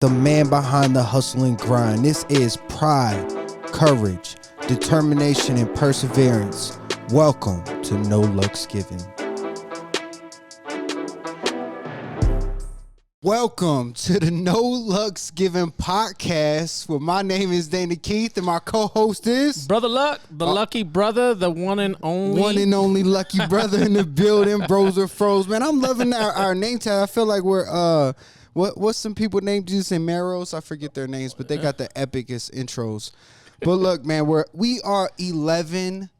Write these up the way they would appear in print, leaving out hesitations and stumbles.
the man behind the hustle and grind. This is pride, courage, determination, and perseverance. Welcome to No Luck's Given. Welcome to the No Luck's Given podcast, where my name is Dana Keith and my co-host is Brother Luck, the lucky brother, the one and only lucky brother in the building. Bros are froze, man. I'm loving our name tag. I feel like we're what's some people named Jesus and Maros? I forget their names, but they got the epicest intros. But look, man, we are 11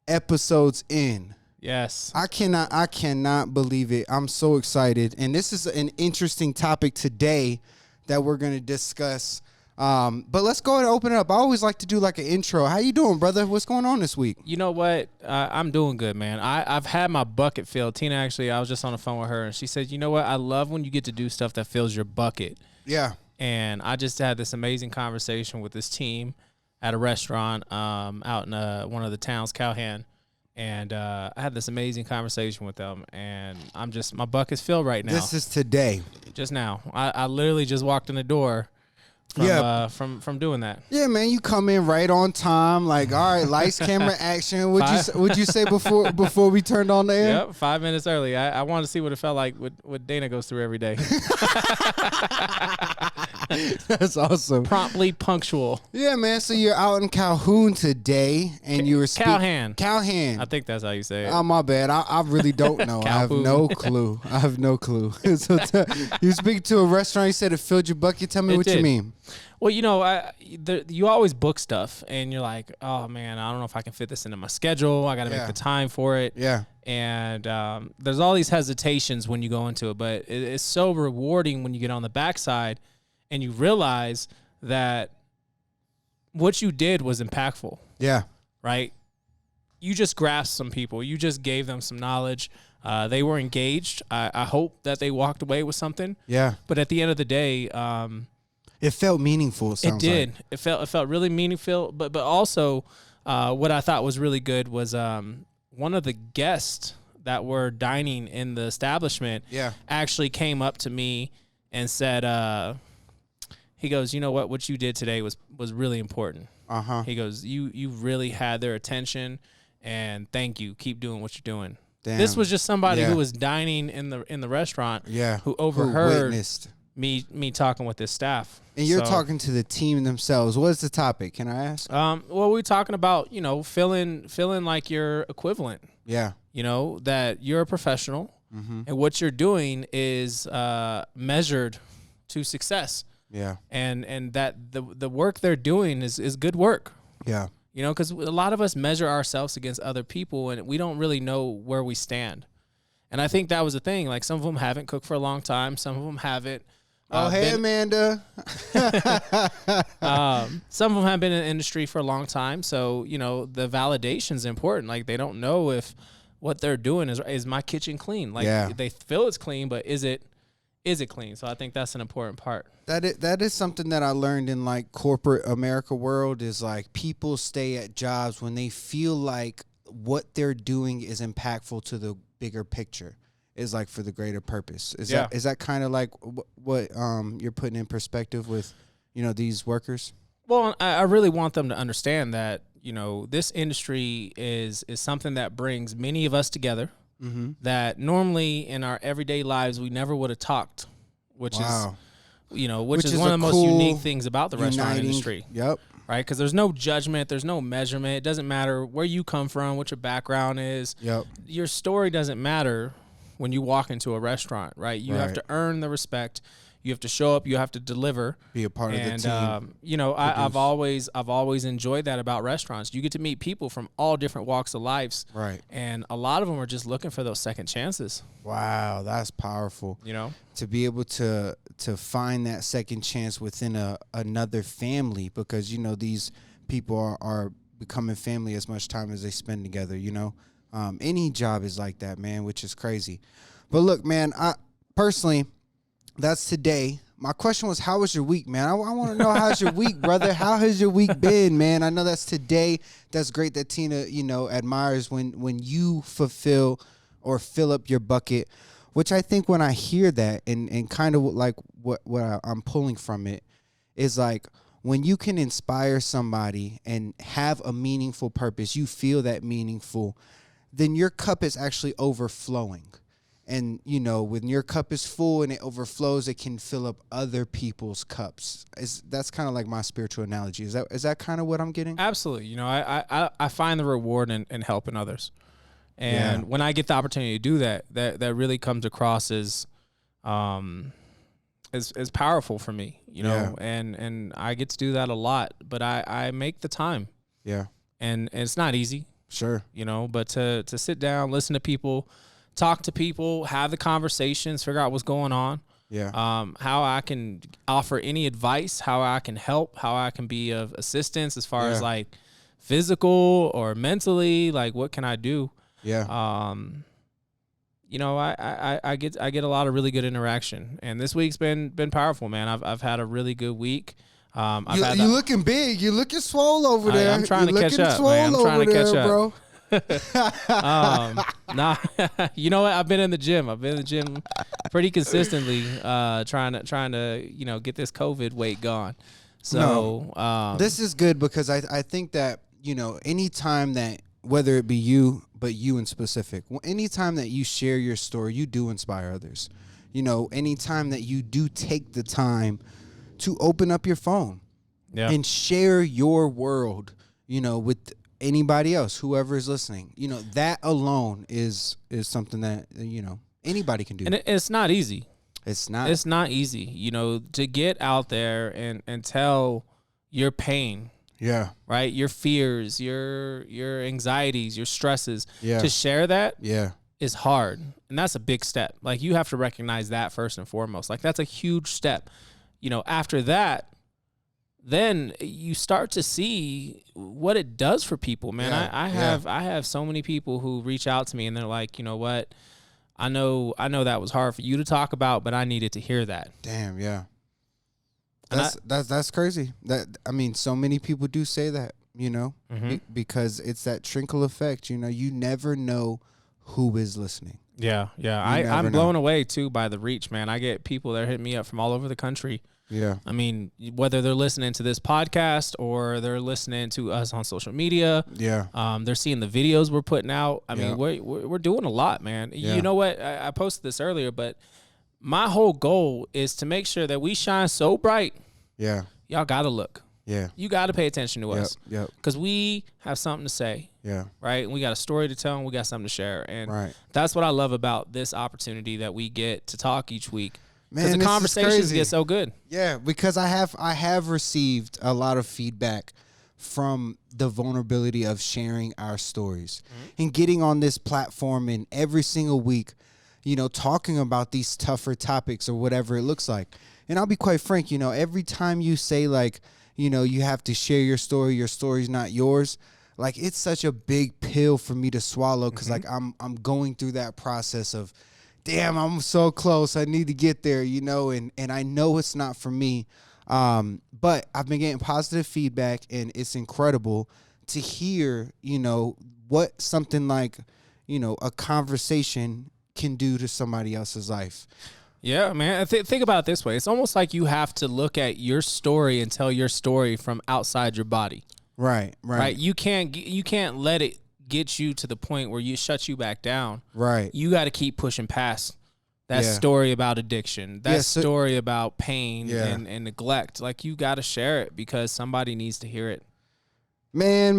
episodes in. Yes. I cannot believe it. I'm so excited. And this is an interesting topic today that we're going to discuss. But let's go ahead and open it up. I always like to do like an intro. How you doing, brother? What's going on this week? You know what? I'm doing good, man. I've had my bucket filled. Tina, actually, I was just on the phone with her, and she said, you know what? I love when you get to do stuff that fills your bucket. Yeah. And I just had this amazing conversation with this team at a restaurant out in one of the towns, Calhoun. And I had this amazing conversation with them, and my bucket's filled right now. This is today. Just now. I literally just walked in the door from doing that. Yeah, man, you come in right on time. Like, all right, lights, camera, action. Would you say before we turned on the air? Yep, 5 minutes early. I wanted to see what it felt like what Dana goes through every day. That's awesome. Promptly punctual. Yeah, man. So you're out in Calhoun today, and you were Calhoun. I think that's how you say it. Oh, my bad. I really don't know. I have no clue. So you speak to a restaurant. You said it filled your bucket. Tell me what you mean. Well, you know, you always book stuff, and you're like, oh, man, I don't know if I can fit this into my schedule. I got to make the time for it. Yeah. And there's all these hesitations when you go into it, but it's so rewarding when you get on the backside and you realize that what you did was impactful. Yeah. Right? You just grasped some people. You just gave them some knowledge. They were engaged. I hope that they walked away with something. Yeah. But at the end of the day, it felt meaningful. It did. Like. It felt really meaningful. But also, what I thought was really good was one of the guests that were dining in the establishment actually came up to me and said, he goes, you know what you did today was really important. He goes, you really had their attention, and thank you. Keep doing what you're doing. Damn. This was just somebody who was dining in the restaurant who overheard who witnessed me talking with this staff. And you're talking to the team themselves. What is the topic? Can I ask? Well, we're talking about, feeling like you're equivalent. Yeah. That you're a professional, and what you're doing is measured to success. Yeah. And that the work they're doing is good work. Yeah. Because a lot of us measure ourselves against other people, and we don't really know where we stand. And I think that was the thing. Like, some of them haven't cooked for a long time. Some of them haven't. Hey, Amanda. Some of them have been in the industry for a long time. So, the validation is important. Like, they don't know if what they're doing is my kitchen clean. Like, they feel it's clean, but is it clean? So I think that's an important part. That is something that I learned in like corporate America world is like people stay at jobs when they feel like what they're doing is impactful to the bigger picture, is like for the greater purpose. Is that kind of like what you're putting in perspective with, these workers? Well, I really want them to understand that, this industry is something that brings many of us together. Mm-hmm. That normally in our everyday lives we never would have talked, which is one of the most unique things about the restaurant industry. Yep. Right, because there's no judgment, there's no measurement. It doesn't matter where you come from, what your background is. Yep. Your story doesn't matter when you walk into a restaurant. Right, you have to earn the respect. You have to show up. You have to deliver. Be a part of the team. I've always enjoyed that about restaurants. You get to meet people from all different walks of lives. Right. And a lot of them are just looking for those second chances. Wow, that's powerful. To be able to find that second chance within another family, because these people are becoming family as much time as they spend together. Any job is like that, man, which is crazy. But look, man, I personally. That's today. My question was, how was your week, man? I want to know, how's your week, brother? How has your week been, man? I know that's today. That's great that Tina, admires when you fulfill or fill up your bucket. which I think when I hear that and kind of like what I'm pulling from it is like when you can inspire somebody and have a meaningful purpose, you feel that meaningful, then your cup is actually overflowing. And, you know, when your cup is full and it overflows, it can fill up other people's cups. That's kind of like my spiritual analogy. Is that kind of what I'm getting? Absolutely. You know, I find the reward in helping others. And when I get the opportunity to do that really comes across as powerful for me, you know, and I get to do that a lot, but I make the time. Yeah. And it's not easy. Sure. You know, but to sit down, listen to people, talk to people, have the conversations, figure out what's going on. Yeah. How I can offer any advice, how I can help, how I can be of assistance as far as like physical or mentally, like what can I do? Yeah. You know, I get a lot of really good interaction, and this week's been powerful, man. I've had a really good week. You looking big. You looking swole over there. I'm trying to catch up, man. I'm trying to catch up, bro. Nah, you know what? I've been in the gym pretty consistently, trying to, you know, get this COVID weight gone. So, this is good because I think that, you know, anytime that, whether it be you, but you in specific, anytime that you share your story, you do inspire others. You know, anytime that you do take the time to open up your phone and share your world, you know, with anybody else, whoever is listening, you know, that alone is something that, you know, anybody can do. And it's not easy. It's not easy, you know, to get out there and tell your pain. Yeah. Right. Your fears, your anxieties, your stresses. Yeah. To share that. Yeah. Is hard. And that's a big step. Like, you have to recognize that first and foremost. Like, that's a huge step. You know, after that, then you start to see what it does for people, man. Yeah. I have so many people who reach out to me and they're like, you know what? I know that was hard for you to talk about, but I needed to hear that. Damn, yeah. That's crazy. I mean, so many people do say that, you know, because it's that trickle effect. You know, you never know who is listening. Yeah. I'm blown away too by the reach, man. I get people that hit me up from all over the country. Yeah. I mean, whether they're listening to this podcast or they're listening to us on social media. Yeah. They're seeing the videos we're putting out. I mean, we're doing a lot, man. Yeah. You know what? I posted this earlier, but my whole goal is to make sure that we shine so bright. Yeah. Y'all got to look. Yeah. You got to pay attention to us. Yep. Because we have something to say. Yeah. Right? And we got a story to tell and we got something to share. And that's what I love about this opportunity that we get to talk each week. Because the conversations get so good. Yeah, because I have received a lot of feedback from the vulnerability of sharing our stories and getting on this platform and every single week, you know, talking about these tougher topics or whatever it looks like. And I'll be quite frank, you know, every time you say like, you know, you have to share your story's not yours. Like, it's such a big pill for me to swallow because like I'm going through that process of, damn, I'm so close. I need to get there, you know, and I know it's not for me. But I've been getting positive feedback, and it's incredible to hear, you know, what something like, you know, a conversation can do to somebody else's life. Yeah, man. Think about it this way. It's almost like you have to look at your story and tell your story from outside your body. Right. You can't let it get you to the point where you shut you back down. Right. You got to keep pushing past that story about addiction, story about pain and neglect. Like, you got to share it because somebody needs to hear it. Man.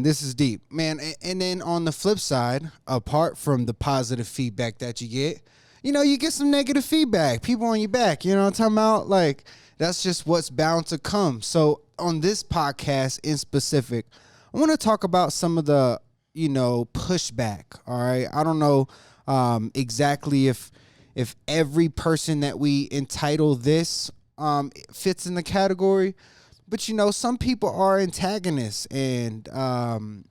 This is deep, man. And then on the flip side, apart from the positive feedback that you get, you know, you get some negative feedback, people on your back, you know what I'm talking about? Like, that's just what's bound to come. So on this podcast in specific, I want to talk about some of the, you know, pushback. All right. I don't know exactly if every person that we entitle this fits in the category, but, you know, some people are antagonists and,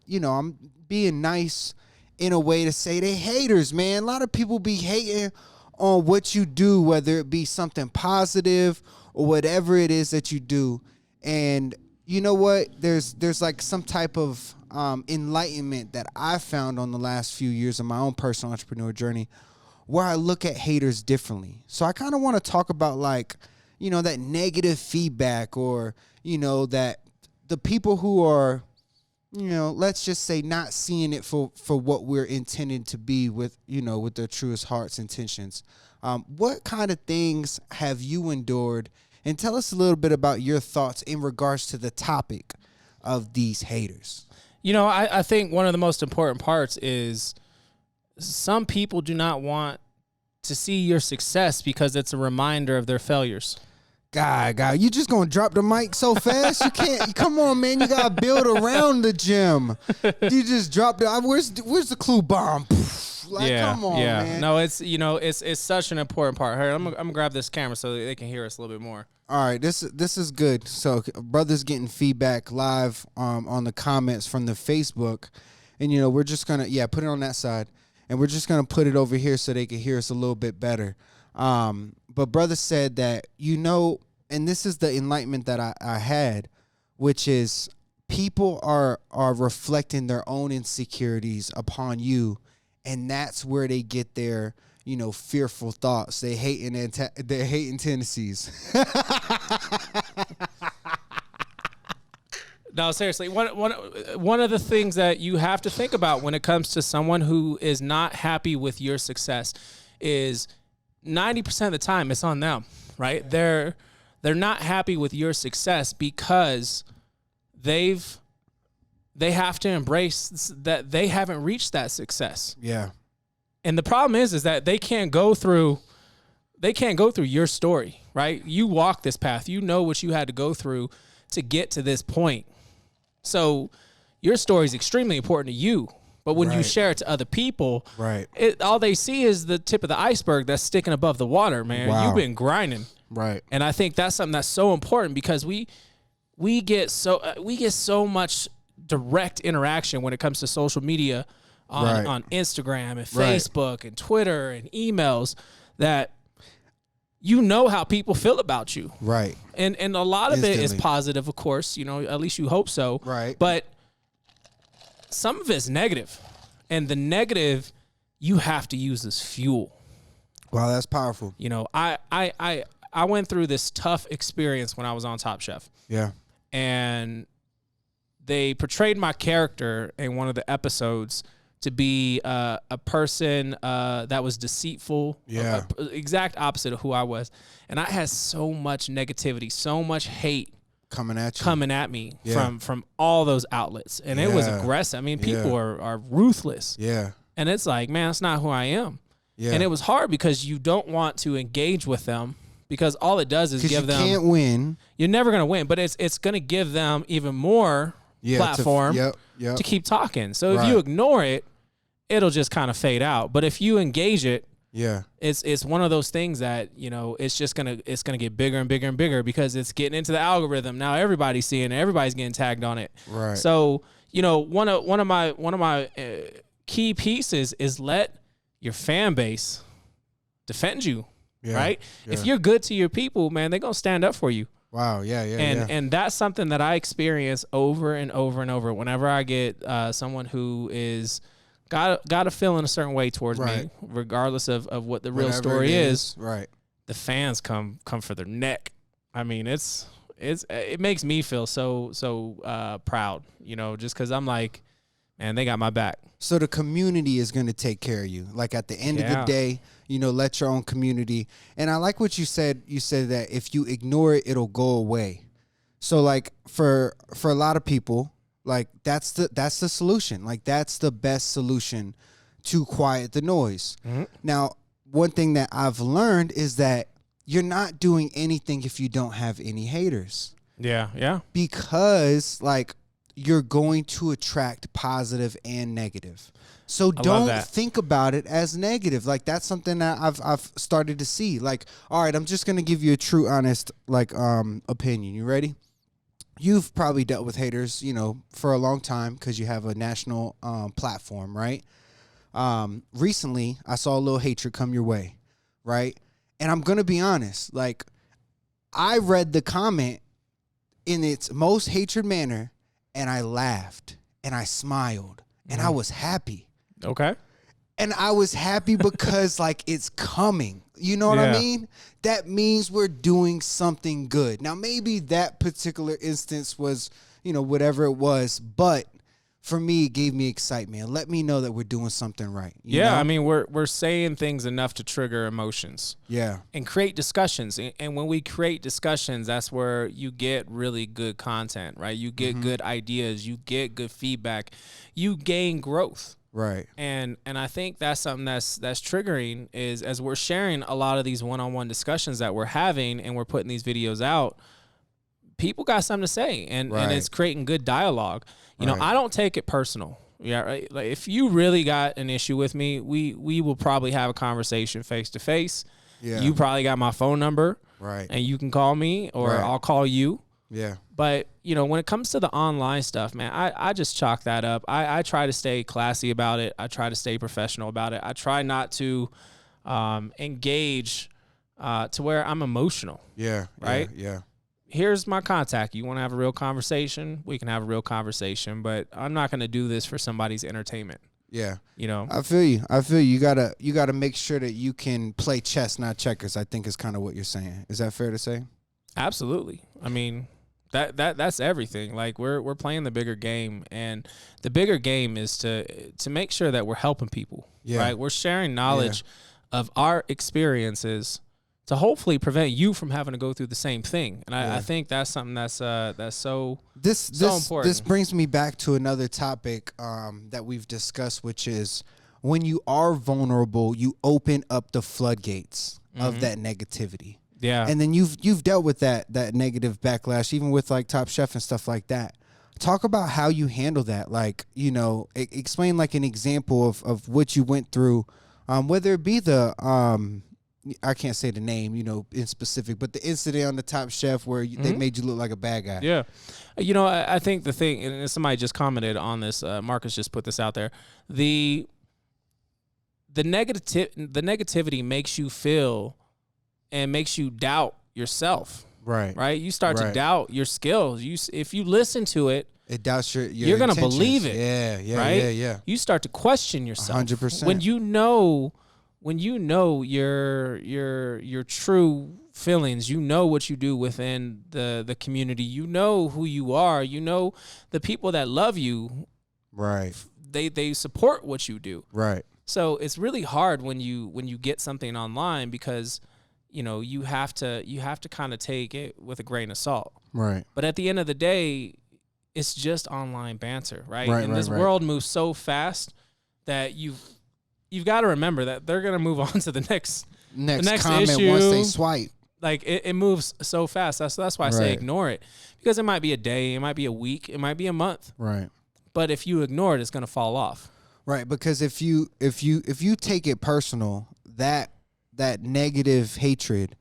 you know, I'm being nice in a way to say they haters, man. A lot of people be hating on what you do, whether it be something positive or whatever it is that you do. And you know what? There's like some type of enlightenment that I found on the last few years of my own personal entrepreneur journey, where I look at haters differently. So I kind of want to talk about like, you know, that negative feedback, or, you know, that the people who are, you know, let's just say not seeing it for what we're intended to be with, you know, with their truest heart's intentions. What kind of things have you endured? And tell us a little bit about your thoughts in regards to the topic of these haters. You know, I think one of the most important parts is some people do not want to see your success because it's a reminder of their failures. God, you just gonna drop the mic so fast? You can't. Come on, man. You gotta build around the gym. You just dropped it. Where's the clue bomb? Like, come on, man. No, it's, you know, it's such an important part. Here, I'm gonna grab this camera so that they can hear us a little bit more. All right, this is good. So, brother's getting feedback live on the comments from the Facebook, and you know we're just gonna put it on that side, and we're just gonna put it over here so they can hear us a little bit better. But brother said that, you know, and this is the enlightenment that I had, which is people are reflecting their own insecurities upon you, and that's where they get their, you know, fearful thoughts. They're hating tendencies. No, seriously, one of the things that you have to think about when it comes to someone who is not happy with your success is 90% of the time it's on them, right? They're not happy with your success because they have to embrace that they haven't reached that success. Yeah. And the problem is that they can't go through your story, right? You walk this path. You know what you had to go through to get to this point. So your story is extremely important to you. But when you share it to other people, all they see is the tip of the iceberg that's sticking above the water, man. Wow. You've been grinding. Right. And I think that's something that's so important because we get so much direct interaction when it comes to social media on Instagram and Facebook and Twitter and emails that you know how people feel about you. Right. And a lot of it is positive, of course, you know, at least you hope so. Right. But some of it's negative, and the negative you have to use as fuel. Wow, that's powerful. You know, I went through this tough experience when I was on Top Chef. Yeah. And they portrayed my character in one of the episodes to be a person that was deceitful. Yeah. Exact opposite of who I was. And I had so much negativity, so much hate coming at me from all those outlets. And it was aggressive. I mean, people are ruthless. Yeah. And it's like, man, that's not who I am. Yeah. And it was hard because you don't want to engage with them because all it does is give them. You can't win. You're never going to win, but it's going to give them even more platform to keep talking. So if you ignore it, it'll just kind of fade out. But if you engage it, it's one of those things that, you know, it's gonna get bigger and bigger and bigger because it's getting into the algorithm. Now everybody's seeing it, everybody's getting tagged on it. Right. So, you know, one of my key pieces is let your fan base defend you. Yeah. Right. Yeah. If you're good to your people, man, they're gonna stand up for you. Wow. Yeah. And that's something that I experience over and over and over. Whenever I get someone who is got to feel in a certain way towards me, regardless of what the real story is. Right. The fans come for their neck. I mean, it makes me feel so proud, you know, just because I'm like, man, they got my back. So the community is going to take care of you. Like at the end of the day, you know, let your own community. And I like what you said. You said that if you ignore it, it'll go away. So like for a lot of people, like that's the solution. Like that's the best solution to quiet the noise. Mm-hmm. Now, one thing that I've learned is that you're not doing anything if you don't have any haters. Yeah. Because like you're going to attract positive and negative. So don't think about it as negative. Like that's something that I've started to see. Like, all right, I'm just going to give you a true, honest, like, opinion. You ready? You've probably dealt with haters, you know, for a long time because you have a national platform, right? Recently, I saw a little hatred come your way, right? And I'm going to be honest. Like, I read the comment in its most hatred manner, and I laughed, and I smiled, and I was happy. Okay. And I was happy because like it's coming. You know what I mean? That means we're doing something good. Now, maybe that particular instance was, you know, whatever it was, but for me, it gave me excitement. Let me know that we're doing something right. You know? I mean, we're saying things enough to trigger emotions. Yeah. And create discussions. And when we create discussions, that's where you get really good content, right? You get good ideas, you get good feedback, you gain growth. Right. And I think that's something that's triggering is as we're sharing a lot of these one-on-one discussions that we're having and we're putting these videos out, people got something to say and it's creating good dialogue. You know, I don't take it personal. Yeah, right. Like if you really got an issue with me, we will probably have a conversation face to face. Yeah. You probably got my phone number. Right. And you can call me or I'll call you. Yeah. But, you know, when it comes to the online stuff, man, I just chalk that up. I try to stay classy about it. I try to stay professional about it. I try not to engage to where I'm emotional. Yeah. Right? Yeah. Here's my contact. You want to have a real conversation? We can have a real conversation, but I'm not going to do this for somebody's entertainment. Yeah. You know, I feel you. You gotta make sure that you can play chess, not checkers, I think is kind of what you're saying. Is that fair to say? Absolutely. I mean, that's everything. Like we're playing the bigger game, and the bigger game is to make sure that we're helping people. Yeah. Right. We're sharing knowledge of our experiences to hopefully prevent you from having to go through the same thing. And I think that's something that's so important. This brings me back to another topic that we've discussed, which is when you are vulnerable, you open up the floodgates of that negativity. Yeah. And then you've dealt with that negative backlash, even with like Top Chef and stuff like that. Talk about how you handle that. Like, you know, explain like an example of what you went through, whether it be the I can't say the name, you know, in specific, but the incident on the Top Chef where they made you look like a bad guy. Yeah. You know, I think the thing, and somebody just commented on this, Marcus just put this out there, the negativity makes you feel and makes you doubt yourself. Right. Right. You start to doubt your skills. If you listen to it, it doubts your you're going to believe it. Yeah. Right? Yeah. You start to question yourself. 100%. When you know your true feelings, you know what you do within the community, you know who you are, you know the people that love you, right? They support what you do, right? So it's really hard when you get something online because you know you have to kind of take it with a grain of salt, right? But at the end of the day, it's just online banter, right? And this world moves so fast that you've got to remember that they're going to move on to the next comment issue. Once they swipe. Like it moves so fast. That's why I say ignore it, because it might be a day, it might be a week, it might be a month. Right. But if you ignore it, it's going to fall off. Right. Because if you take it personal, that negative hatred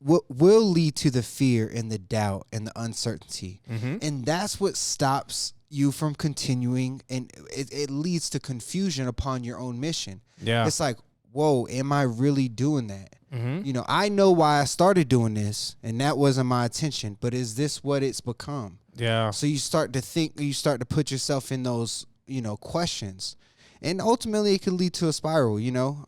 will lead to the fear and the doubt and the uncertainty. And that's what stops you from continuing, and it leads to confusion upon your own mission. Yeah. It's like, whoa, am I really doing that? You know, I know why I started doing this, and that wasn't my intention, but is this what it's become? Yeah. So you start to think, you start to put yourself in those, you know, questions, and ultimately it can lead to a spiral, you know?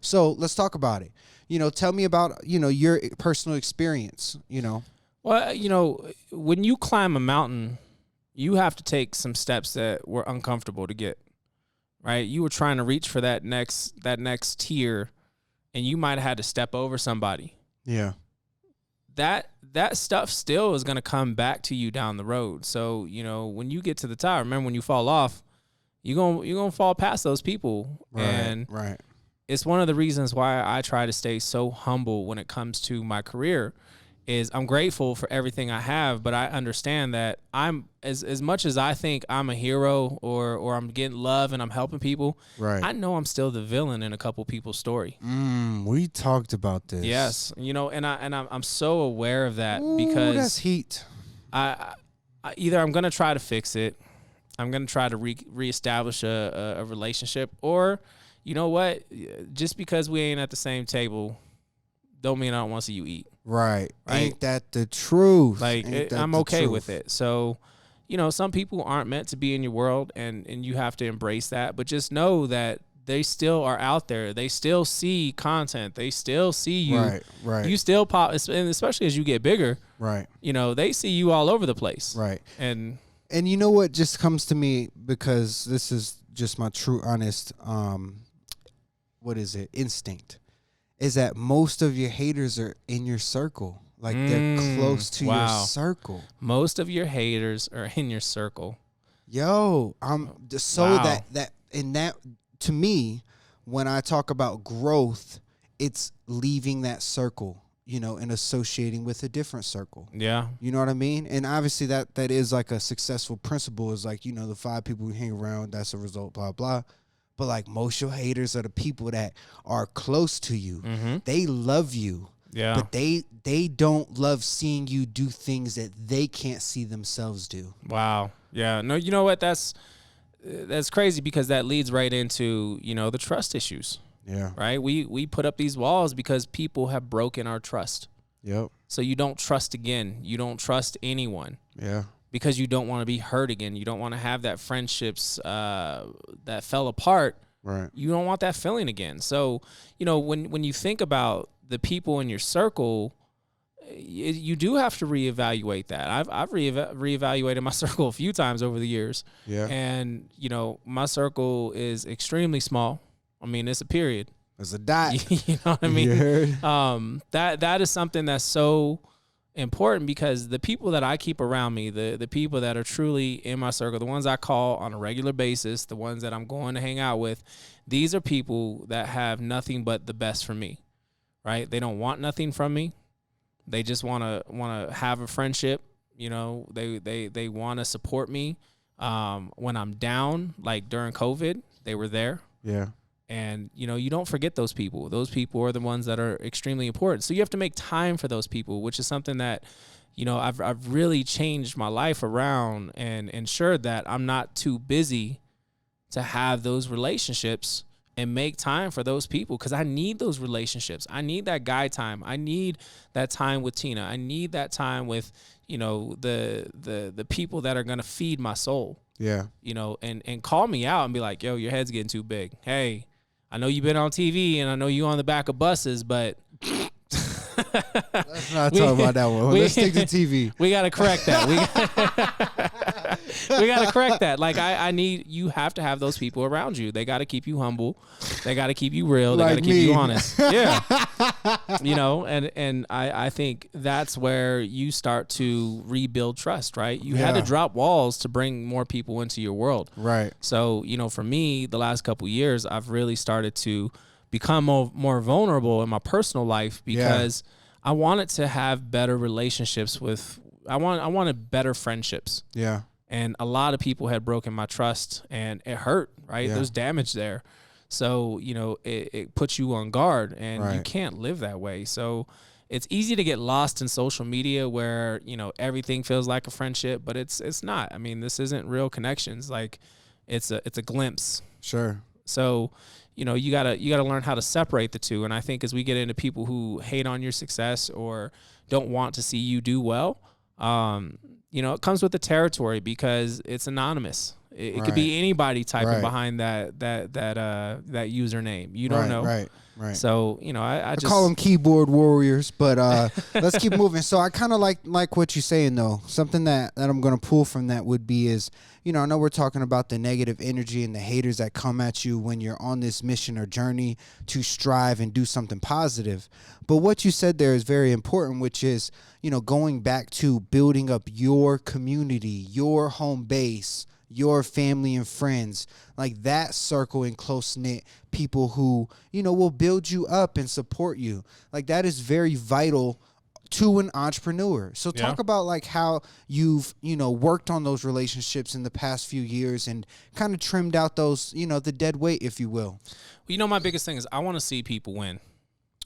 So let's talk about it. You know, tell me about, you know, your personal experience, you know? Well, you know, when you climb a mountain, you have to take some steps that were uncomfortable to get, right? You were trying to reach for that next tier, and you might have had to step over somebody. Yeah. That stuff still is going to come back to you down the road. So, you know, when you get to the top, remember when you fall off, you're going to fall past those people. Right, and it's one of the reasons why I try to stay so humble when it comes to my career. Is I'm grateful for everything I have, but I understand that I'm as much as I think I'm a hero or I'm getting love and I'm helping people. Right. I know I'm still the villain in a couple people's story. We talked about this. Yes, you know, and I'm so aware of that. Because that's heat. I either I'm gonna try to fix it, I'm gonna try to reestablish a relationship, or you know what, just because we ain't at the same table, don't mean I don't want to see you eat. Right. Ain't that the truth? Like, I'm okay with it. So, you know, some people aren't meant to be in your world, and you have to embrace that. But just know that they still are out there. They still see content. They still see you. Right. You still pop, and especially as you get bigger. Right. You know, they see you all over the place. Right. And you know what just comes to me, because this is just my true, honest, instinct, is that most of your haters are in your circle. Like, they're close to your circle. Most of your haters are in your circle. Yo, that to me, when I talk about growth, it's leaving that circle, you know, and associating with a different circle. Yeah. You know what I mean? And obviously that is like a successful principle, is like, you know, the 5 people who hang around, that's a result, blah, blah. But like, most of your haters are the people that are close to you. Mm-hmm. They love you. Yeah. But they don't love seeing you do things that they can't see themselves do. Wow. Yeah. No, you know what? That's crazy, because that leads right into, you know, the trust issues. Yeah. Right? We put up these walls because people have broken our trust. Yep. So you don't trust again. You don't trust anyone. Yeah. Because you don't want to be hurt again. You don't want to have that friendships that fell apart. Right. You don't want that feeling again. So, you know, when you think about the people in your circle, you do have to reevaluate that. I've reevaluated my circle a few times over the years. Yeah. And, you know, my circle is extremely small. I mean, it's a period. It's a dot. You know what I mean? That is something that's so important, because the people that I keep around me, the people that are truly in my circle, the ones I call on a regular basis, the ones that I'm going to hang out with, these are people that have nothing but the best for me, right? They don't want nothing from me. They just want to have a friendship. You know, they want to support me. When I'm down, like during COVID, they were there. Yeah. And, you know, you don't forget those people. Those people are the ones that are extremely important. So you have to make time for those people, which is something that, you know, I've really changed my life around and ensured that I'm not too busy to have those relationships and make time for those people, because I need those relationships. I need that guy time. I need that time with Tina. I need that time with, you know, the people that are going to feed my soul. Yeah. You know, and call me out and be like, yo, your head's getting too big. Hey, I know you've been on TV and I know you on the back of buses, but let's not talk about that one. Let's stick to TV. We got to correct that. We got to correct that. Like, I need, you have to have those people around you. They got to keep you humble. They got to keep you real. They got to keep you honest. Yeah. You know, and I think that's where you start to rebuild trust, right? You had to drop walls to bring more people into your world. Right. So, you know, for me, the last couple of years, I've really started to become more vulnerable in my personal life, because I wanted to have better relationships I wanted better friendships. Yeah. And a lot of people had broken my trust, and it hurt, right? Yeah. There's damage there. So, you know, it puts you on guard, and you can't live that way. So it's easy to get lost in social media where, you know, everything feels like a friendship, but it's not. I mean, this isn't real connections. Like, it's a glimpse. Sure. So, you know, you gotta learn how to separate the two. And I think as we get into people who hate on your success or don't want to see you do well, you know, it comes with the territory, because it's anonymous. It could be anybody typing behind that username. You don't know. Right. So, you know, I just call them keyboard warriors, but let's keep moving. So I kind of like what you're saying, though. Something that I'm going to pull from that would be is, you know, I know we're talking about the negative energy and the haters that come at you when you're on this mission or journey to strive and do something positive. But what you said there is very important, which is, you know, going back to building up your community, your home base, your family and friends, like that circle and close-knit people who, you know, will build you up and support you. Like, that is very vital to an entrepreneur. So talk about like how you've, you know, worked on those relationships in the past few years and kind of trimmed out those, you know, the dead weight, if you will. Well, you know, my biggest thing is I want to see people win.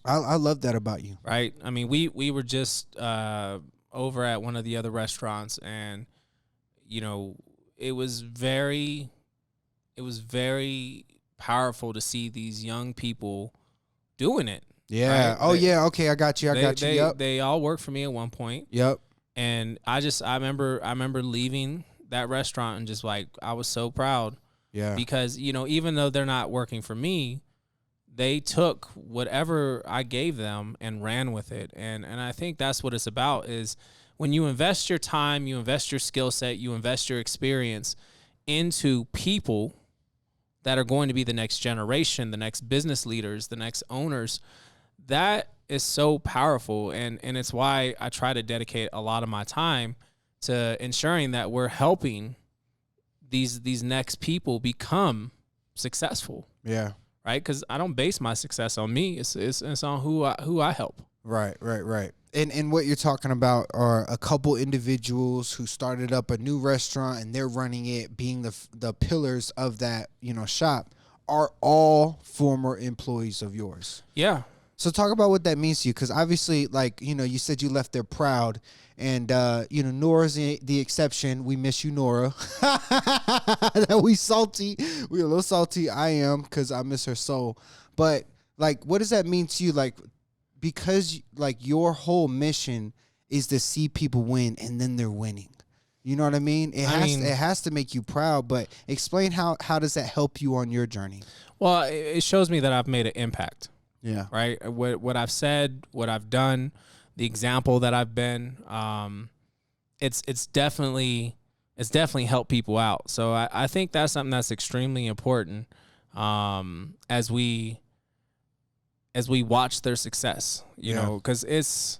I love that about you. Right. I mean, we were just over at one of the other restaurants, and, you know, it was very powerful to see these young people doing it. Yeah. Right? Okay. I got you. Yep. They all worked for me at one point. Yep. And I remember leaving that restaurant and just like, I was so proud Yeah. Because, even though they're not working for me, they took whatever I gave them and ran with it. And I think that's what it's about, is when you invest your time, you invest your skill set, you invest your experience into people that are going to be the next generation, the next business leaders, the next owners, that is so powerful. And it's why I try to dedicate a lot of my time to ensuring that we're helping these next people become successful. Yeah. Right? Because I don't base my success on me. It's on who I help. Right. And what you're talking about are a couple individuals who started up a new restaurant and they're running it, being the pillars of that, shop, are all former employees of yours. Yeah. So talk about what that means to you, because obviously, you said you left there proud, and Nora's the exception. We miss you, Nora. We salty. We a little salty. I am, because I miss her soul. But what does that mean to you? Because your whole mission is to see people win, and then they're winning. You know what I mean? It has to make you proud. But explain how does that help you on your journey? Well, it shows me that I've made an impact. Yeah. Right. What I've said, what I've done, the example that I've been, it's definitely helped people out. So I think that's something that's extremely important, as we watch their success, you know, because it's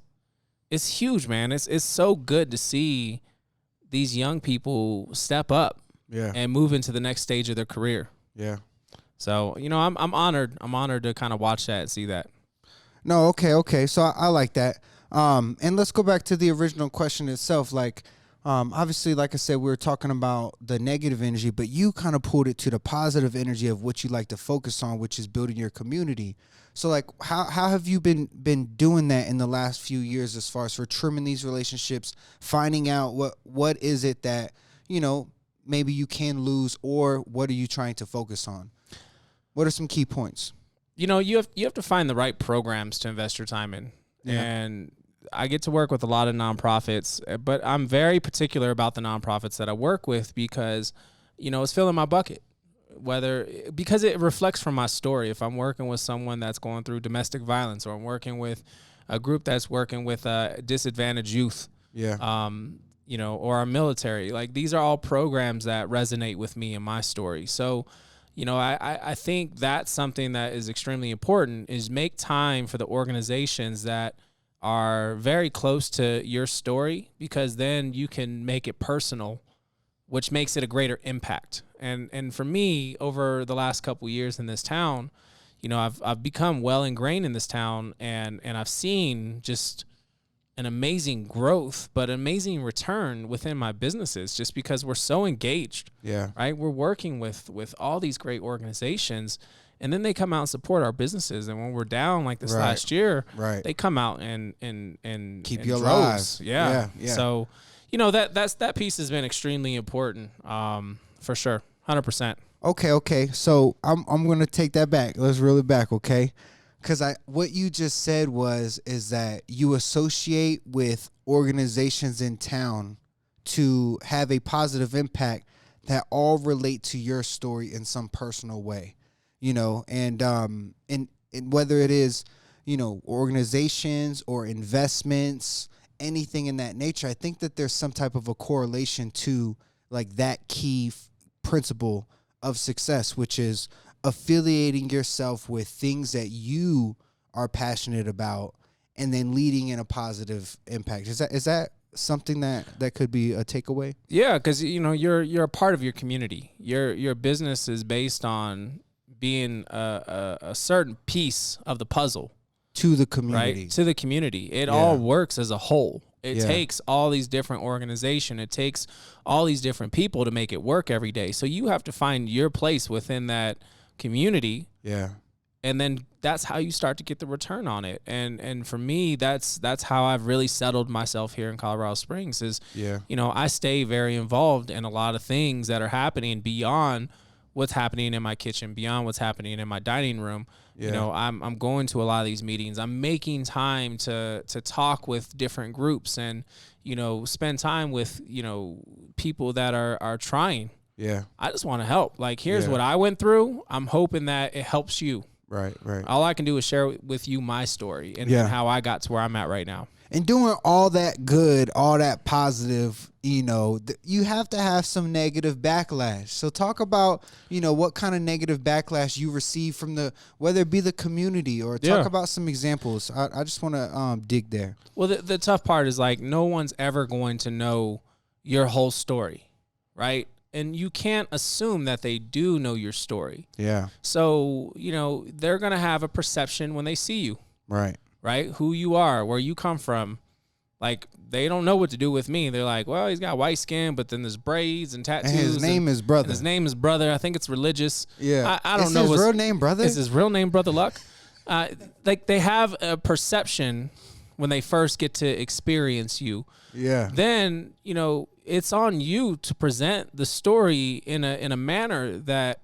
huge, man. It's so good to see these young people step up and move into the next stage of their career. Yeah. So, I'm honored. I'm honored to kind of watch that and see that. No, okay. So I like that. And let's go back to the original question itself. Obviously, like I said, we were talking about the negative energy, but you kind of pulled it to the positive energy of what you like to focus on, which is building your community. So, how have you been doing that in the last few years, as far as for trimming these relationships, finding out what is it that, maybe you can lose, or what are you trying to focus on? What are some key points? You have to find the right programs to invest your time in. Yeah. And I get to work with a lot of nonprofits, but I'm very particular about the nonprofits that I work with because, it's filling my bucket. Because it reflects from my story. If I'm working with someone that's going through domestic violence, or I'm working with a group that's working with disadvantaged youth, or our military, these are all programs that resonate with me and my story. So, I think that's something that is extremely important, is make time for the organizations that are very close to your story, because then you can make it personal, which makes it a greater impact. And for me, over the last couple of years in this town, I've become well ingrained in this town, and I've seen just an amazing growth, but amazing return within my businesses, just because we're so engaged. Yeah. Right. We're working with all these great organizations, and then they come out and support our businesses. And when we're down like this last year, they come out and keep you droves. alive. Yeah. So, that piece has been extremely important, for sure. 100%. Okay. So I'm going to take that back. Let's reel it back. Okay. Because what you just said is that you associate with organizations in town to have a positive impact that all relate to your story in some personal way, and whether it is, organizations or investments, anything in that nature. I think that there's some type of a correlation to that key principle of success, which is affiliating yourself with things that you are passionate about, and then leading in a positive impact. Is that something that could be a takeaway? Yeah, because you're a part of your community. Your business is based on being a certain piece of the puzzle to the community. Right? To the community. It all works as a whole. It takes all these different organizations. It takes all these different people to make it work every day. So you have to find your place within that community. Yeah. And then that's how you start to get the return on it. And for me, that's how I've really settled myself here in Colorado Springs is, I stay very involved in a lot of things that are happening beyond what's happening in my kitchen, beyond what's happening in my dining room. Yeah. I'm going to a lot of these meetings. I'm making time to talk with different groups and, spend time with, people that are trying. Yeah. I just want to help. Like, here's what I went through. I'm hoping that it helps you. Right. All I can do is share with you my story and how I got to where I'm at right now. And doing all that good, all that positive, you have to have some negative backlash. So talk about, what kind of negative backlash you receive from whether it be the community, or talk about some examples. I just want to dig there. Well, the tough part is, like, no one's ever going to know your whole story, right? And you can't assume that they do know your story. Yeah. So, they're going to have a perception when they see you. Right? Who you are, where you come from. Like, they don't know what to do with me. They're like, well, he's got white skin, but then there's braids and tattoos. And his name is Brother. His name is Brother. I think it's religious. Yeah. I don't know. Is his real name Brother? Is his real name Brother Luck? Like, they have a perception when they first get to experience you. Yeah. Then, it's on you to present the story in a manner that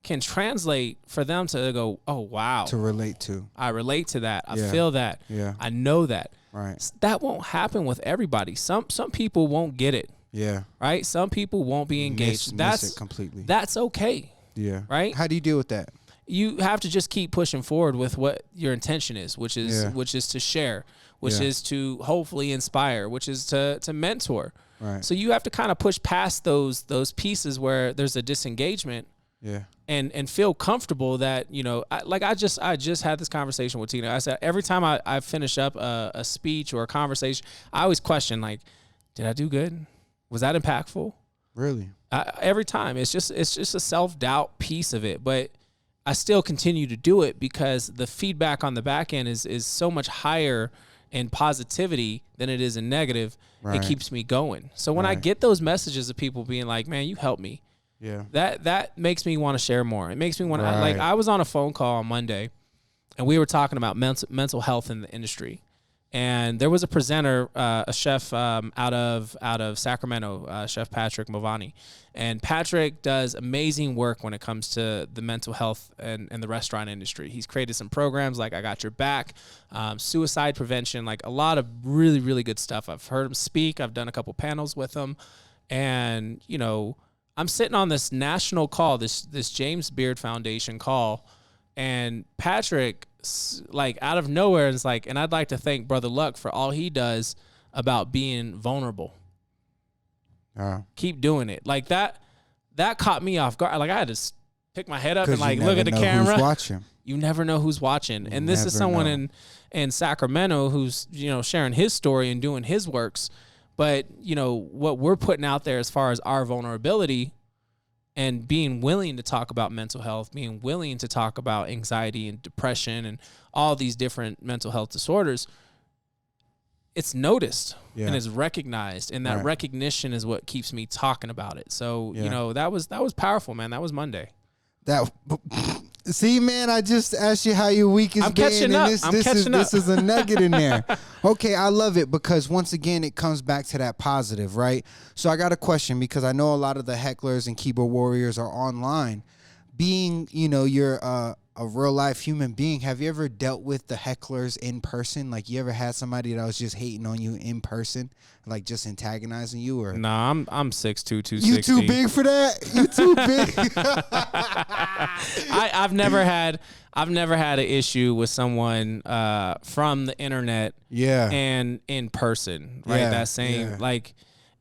can translate for them to go, oh, wow. To relate to. I relate to that. I feel that. Yeah. I know that. Right. That won't happen with everybody. Some people won't get it. Yeah. Right? Some people won't be engaged. Miss it completely. That's okay. Yeah. Right? How do you deal with that? You have to just keep pushing forward with what your intention is, which is to share, which is to hopefully inspire, which is to mentor. Right. So you have to kind of push past those pieces where there's a disengagement. Yeah. And feel comfortable that, I just had this conversation with Tina. I said, every time I finish up a speech or a conversation, I always question, like, did I do good? Was that impactful? Really? Every time. It's just a self-doubt piece of it. But I still continue to do it because the feedback on the back end is so much higher in positivity than it is in negative. Right. It keeps me going. So when I get those messages of people being like, man, you helped me. Yeah. That makes me want to share more. It makes me want to, like, I was on a phone call on Monday and we were talking about mental health in the industry. And there was a presenter, a chef out of Sacramento, Chef Patrick Movani. And Patrick does amazing work when it comes to the mental health and the restaurant industry. He's created some programs like I Got Your Back, suicide prevention, like a lot of really, really good stuff. I've heard him speak. I've done a couple panels with him. And, I'm sitting on this national call, this James Beard Foundation call, and Patrick, like, out of nowhere is like, and I'd like to thank Brother Luck for all he does about being vulnerable. Keep doing it. Like, that caught me off guard. Like, I had to pick my head up and, like, look at the camera. Who's watching. You never know who's watching. And this is someone in Sacramento who's, sharing his story and doing his works. But, what we're putting out there as far as our vulnerability and being willing to talk about mental health, being willing to talk about anxiety and depression and all these different mental health disorders, it's noticed and it's recognized. And that recognition is what keeps me talking about it. So, that was powerful, man. That was Monday. See, man, I just asked you how your week is catching up. This is a nugget in there. Okay, I love it because once again, it comes back to that positive, right? So I got a question because I know a lot of the hecklers and keyboard warriors are online. Being, you're a real life human being, have you ever dealt with the hecklers in person? Like, you ever had somebody that was just hating on you in person, like just antagonizing you? Or nah, I'm 6'2", 260. You too big for that? You too big? I've never had an issue with someone from the internet and in person, right? That same like,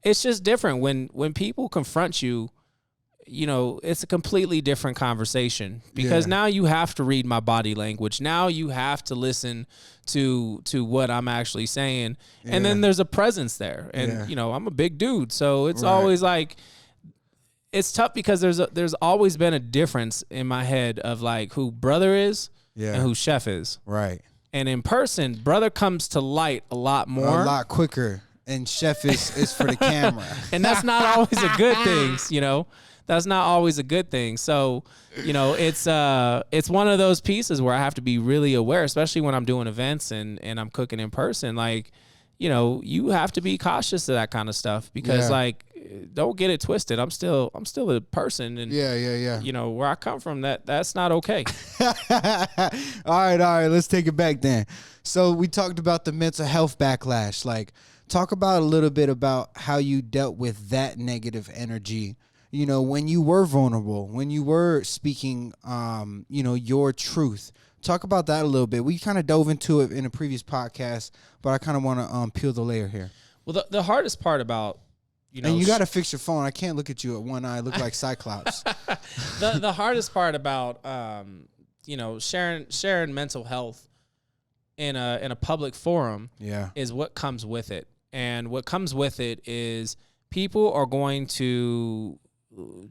it's just different when people confront you. It's a completely different conversation because now you have to read my body language. Now you have to listen to what I'm actually saying. And then there's a presence there. And, I'm a big dude. So it's always like, it's tough because there's always been a difference in my head of like who Brother is and who Chef is. Right. And in person, Brother comes to light a lot more. A lot quicker. And Chef is for the camera. And that's not always a good thing, That's not always a good thing. So, it's one of those pieces where I have to be really aware, especially when I'm doing events and I'm cooking in person. Like, you have to be cautious of that kind of stuff because like, don't get it twisted. I'm still a person and where I come from, that's not okay. All right. Let's take it back then. So we talked about the mental health backlash. Like, talk about a little bit about how you dealt with that negative energy you know, when you were vulnerable, when you were speaking, you know, your truth. Talk about that a little bit. We kind of dove into it in a previous podcast, but I kind of want to peel the layer here. Well, the hardest part about, you know, and you got to fix your phone. I can't look at you at one eye. I look like Cyclops. The hardest part about, you know, sharing mental health in a public forum is what comes with it. And what comes with it is people are going to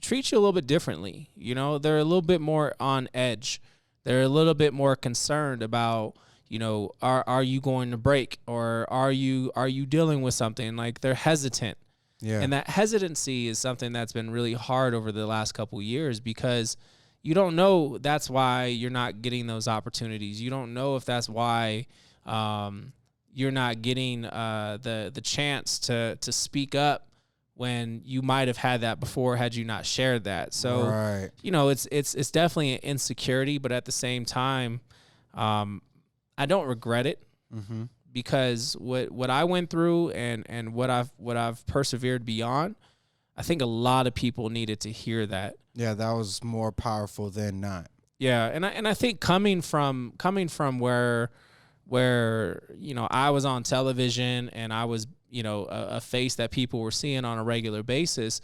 treat you a little bit differently. You know, they're a little bit more on edge. They're a little bit more concerned about, you know, are you going to break, or are you dealing with something? Like, they're hesitant. Yeah. And that hesitancy is something that's been really hard over the last couple of years, because you don't know that's why you're not getting those opportunities. You don't know if that's why you're not getting the chance to speak up when you might have had that before had you not shared that. So, you know, it's definitely an insecurity, but at the same time, I don't regret it, because what I went through and what I've persevered beyond, I think a lot of people needed to hear that. Yeah, that was more powerful than not. Yeah, and I think coming from where you know, I was on television and I was, you know, a face that people were seeing on a regular basis,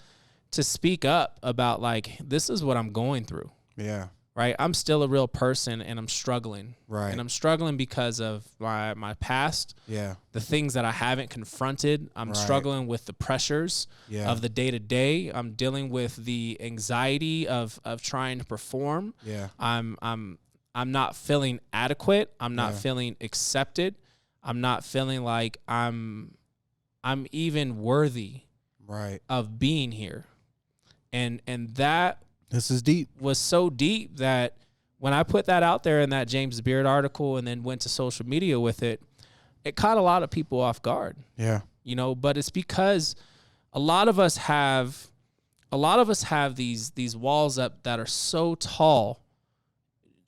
to speak up about, like, this is what I'm going through. Yeah. Right. I'm still a real person and I'm struggling. Right. And I'm struggling because of my past. Yeah. The things that I haven't confronted. I'm struggling with the pressures of the day to day. I'm dealing with the anxiety of trying to perform. Yeah. I'm not feeling adequate. I'm not feeling accepted. I'm not feeling like I'm even worthy of being here. And that this is deep. Was so deep that when I put that out there in that James Beard article and then went to social media with it, it caught a lot of people off guard. Yeah. You know, but it's because a lot of us have these walls up that are so tall,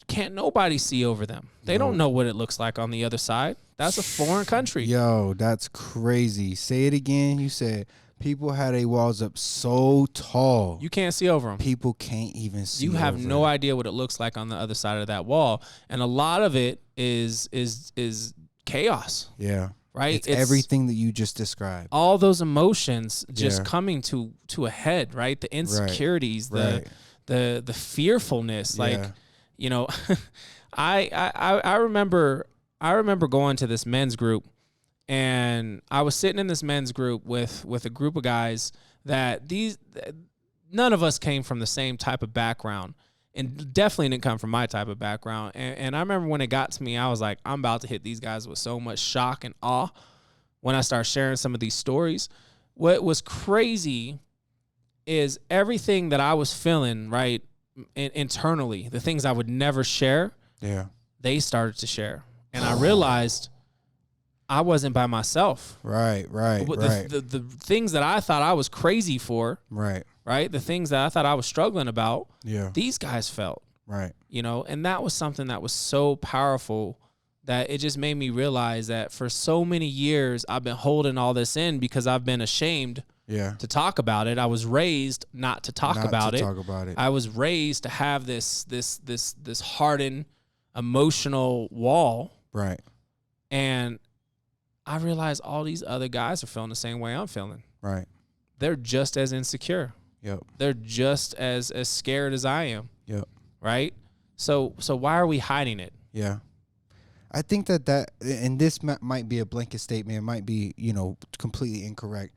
can't nobody see over them. They don't know what it looks like on the other side. That's a foreign country. Yo, that's crazy. Say it again. You said people had their walls up so tall, you can't see over them. People can't even see. You have no idea what it looks like on the other side of that wall, and a lot of it is chaos. Yeah, right. It's everything that you just described. All those emotions just coming to a head. Right, the insecurities, the fearfulness. Like, you know, I remember going to this men's group. And I was sitting in this men's group with a group of guys that none of us came from the same type of background, and definitely didn't come from my type of background. And I remember when it got to me, I was like, I'm about to hit these guys with so much shock and awe when I start sharing some of these stories. What was crazy is everything that I was feeling, right, internally, the things I would never share, they started to share. And I realized I wasn't by myself. Right. The things that I thought I was crazy for, right, the things that I thought I was struggling about, these guys felt. Right. You know, and that was something that was so powerful that it just made me realize that for so many years I've been holding all this in because I've been ashamed to talk about it. I was raised not to talk about it. I was raised to have this hardened emotional wall. Right. And I realized all these other guys are feeling the same way I'm feeling. Right. They're just as insecure. Yep. They're just as scared as I am. Yep. Right. So why are we hiding it? Yeah. I think that and this might be a blanket statement. It might be, you know, completely incorrect.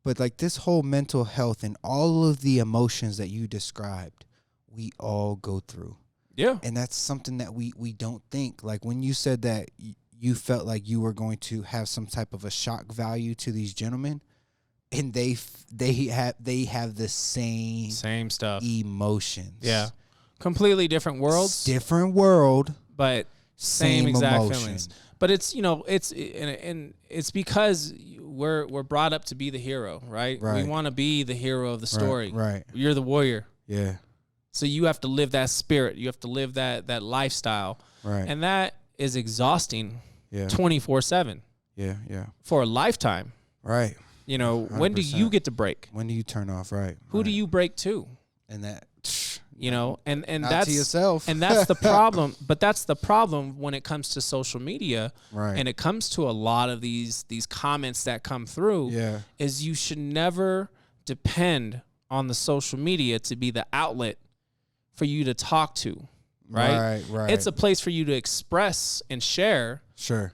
But like this whole mental health and all of the emotions that you described, we all go through. Yeah. And that's something that we don't think. Like when you said that you felt like you were going to have some type of a shock value to these gentlemen, and they have the same stuff, emotions. Yeah, completely different worlds, different world, but same exact emotion. Feelings. But it's, you know, it's because we're brought up to be the hero, right? We want to be the hero of the story. Right. You're the warrior. Yeah. So you have to live that spirit. You have to live that lifestyle. Right. And that is exhausting. Yeah. 24/7. Yeah. For a lifetime. Right. You know, 100%. When do you get to break? When do you turn off? Right. Who do you break to? And that, you know, and not that's to yourself. And that's the problem. But that's the problem when it comes to social media. Right. And it comes to a lot of these comments that come through. Yeah. Is you should never depend on the social media to be the outlet for you to talk to. Right. It's a place for you to express and share. Sure.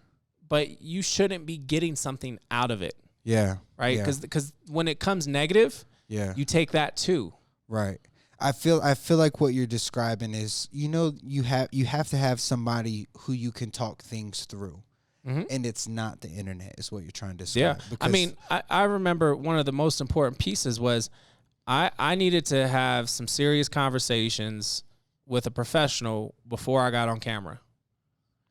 But you shouldn't be getting something out of it. Yeah. Right. Because when it comes negative, you take that too. Right. I feel like what you're describing is, you know, you have to have somebody who you can talk things through. Mm-hmm. And it's not the internet is what you're trying to describe. Yeah. I mean, I remember one of the most important pieces was I needed to have some serious conversations with a professional before I got on camera.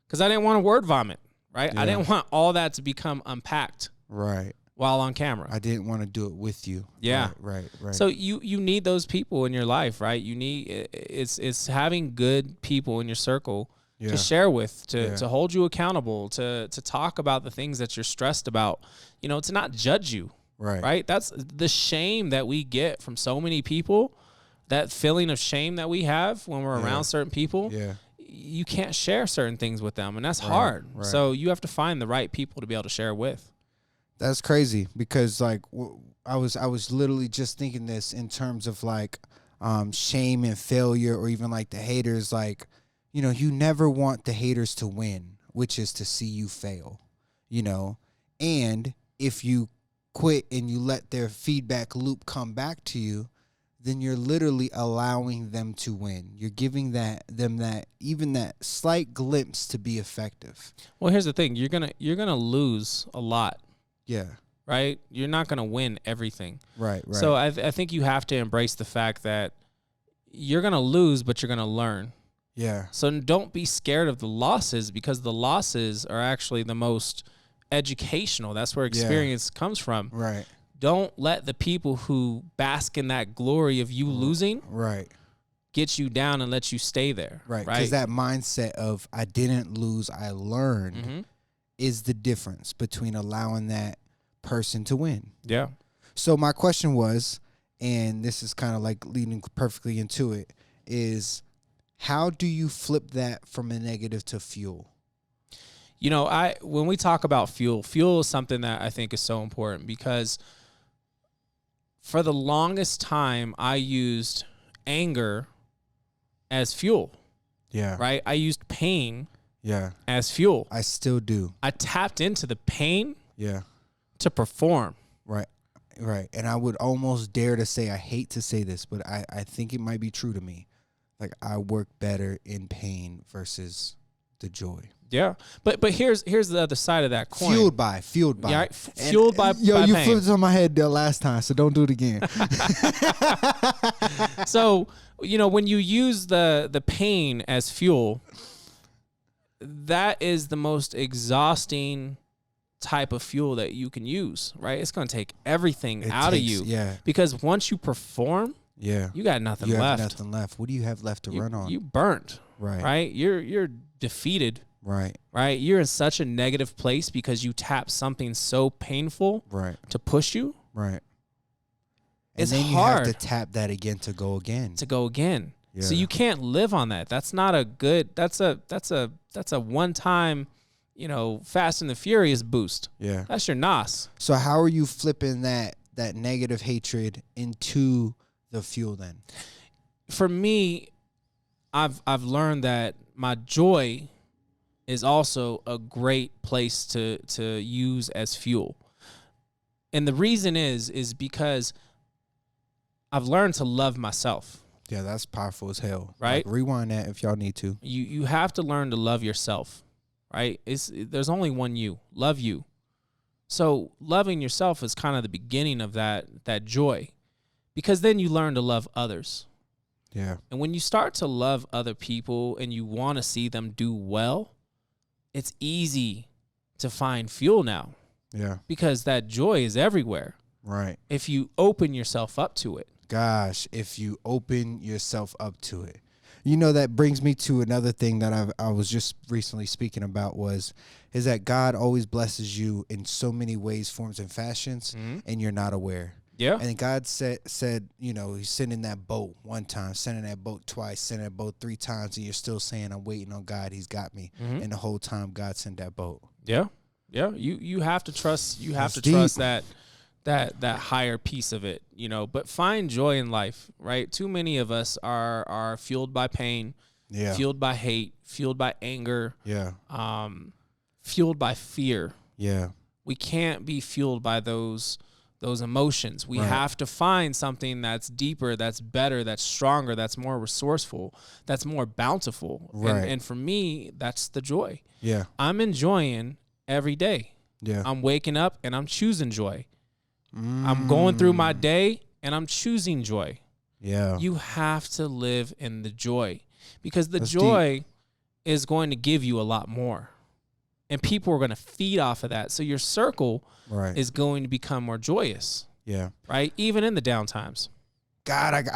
Because I didn't want to word vomit, right? Yeah. I didn't want all that to become unpacked. Right. While on camera. I didn't want to do it with you. Yeah. Right. So you need those people in your life, right? You need it's having good people in your circle to share with, to hold you accountable, to talk about the things that you're stressed about, you know, to not judge you. Right. That's the shame that we get from so many people, that feeling of shame that we have when we're around certain people. Yeah. You can't share certain things with them, and that's hard. Right. So you have to find the right people to be able to share with. That's crazy because like I was literally just thinking this in terms of like shame and failure, or even like the haters. Like, you know, you never want the haters to win, which is to see you fail, you know. And if you quit and you let their feedback loop come back to you, then you're literally allowing them to win. You're giving them that slight glimpse to be effective. Well, here's the thing. You're gonna lose a lot. Yeah. Right? You're not going to win everything. Right. So I think you have to embrace the fact that you're going to lose, but you're going to learn. Yeah. So don't be scared of the losses, because the losses are actually the most educational. That's where experience comes from. Right. Don't let the people who bask in that glory of you losing get you down and let you stay there. Right. Because that mindset of I didn't lose, I learned is the difference between allowing that person to win. Yeah. So my question was, and this is kind of like leading perfectly into it, is how do you flip that from a negative to fuel? You know, when we talk about fuel is something that I think is so important, because for the longest time I used anger as fuel. Yeah. Right? I used pain as fuel. I still do. I tapped into the pain to perform. Right. And I would almost dare to say, I hate to say this, but I think it might be true to me. Like, I work better in pain versus the joy. Yeah. But here's the other side of that coin. Fueled by. Yeah, right? Fueled by you pain. flipped it on my head the last time, so don't do it again. So, you know, when you use the pain as fuel, that is the most exhausting type of fuel that you can use, right? It's going to take everything out of you. Yeah. Because once you perform, you got nothing left. You have nothing left. What do you have left to run on? You burnt. Right? You're defeated. Right? You're in such a negative place because you tapped something so painful to push you. Right. It's and then hard. You have to tap that again to go again. Yeah. So you can't live on that. That's not a good. That's a one-time, you know, Fast and the Furious boost. Yeah. That's your NOS. So how are you flipping that negative hatred into the fuel then? For me, I've learned that my joy is also a great place to use as fuel. And the reason is because I've learned to love myself. Yeah, that's powerful as hell. Right? Like, rewind that if y'all need to. You have to learn to love yourself, right? There's only one you. Love you. So loving yourself is kind of the beginning of that joy, because then you learn to love others. Yeah. And when you start to love other people and you want to see them do well, it's easy to find fuel now. Yeah. Because that joy is everywhere. Right. If you open yourself up to it. Gosh, if you open yourself up to it. You know, that brings me to another thing that I was just recently speaking about was, is that God always blesses you in so many ways, forms, and fashions, and you're not aware. Yeah. And God said, you know, he's sending that boat one time, sending that boat twice, sending that boat 3 times, and you're still saying, I'm waiting on God. He's got me. And the whole time God sent that boat. Yeah. Yeah. You have to trust. You have to trust that higher piece of it, you know, but find joy in life, right? Too many of us are fueled by pain, fueled by hate, fueled by anger, fueled by fear. Yeah. We can't be fueled by those emotions. We have to find something that's deeper, that's better, that's stronger, that's more resourceful, that's more bountiful. And for me, that's the joy. Yeah. I'm enjoying every day. Yeah. I'm waking up and I'm choosing joy. I'm going through my day and I'm choosing joy. Yeah. You have to live in the joy, because the joy is going to give you a lot more. And people are going to feed off of that. So your circle is going to become more joyous. Yeah. Right? Even in the down times. God,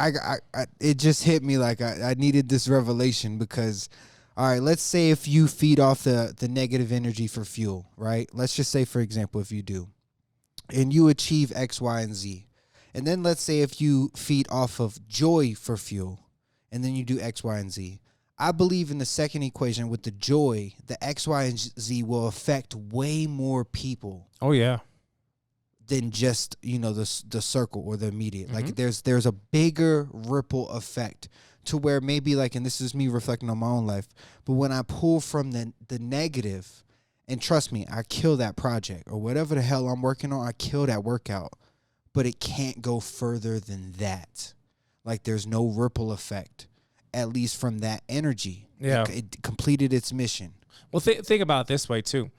it just hit me like I needed this revelation, because, all right, let's say if you feed off the negative energy for fuel, right? Let's just say, for example, if you do, and you achieve X, Y, and Z. And then let's say if you feed off of joy for fuel, and then you do X, Y, and Z. I believe in the second equation with the joy, the X, Y, and Z will affect way more people. Oh, yeah. Than just, you know, the circle or the immediate. Like there's a bigger ripple effect to where maybe like, and this is me reflecting on my own life, but when I pull from the negative, and trust me, I kill that project or whatever the hell I'm working on, I kill that workout, but it can't go further than that. Like there's no ripple effect, at least from that energy. Yeah. It completed its mission. Well, think about it this way too.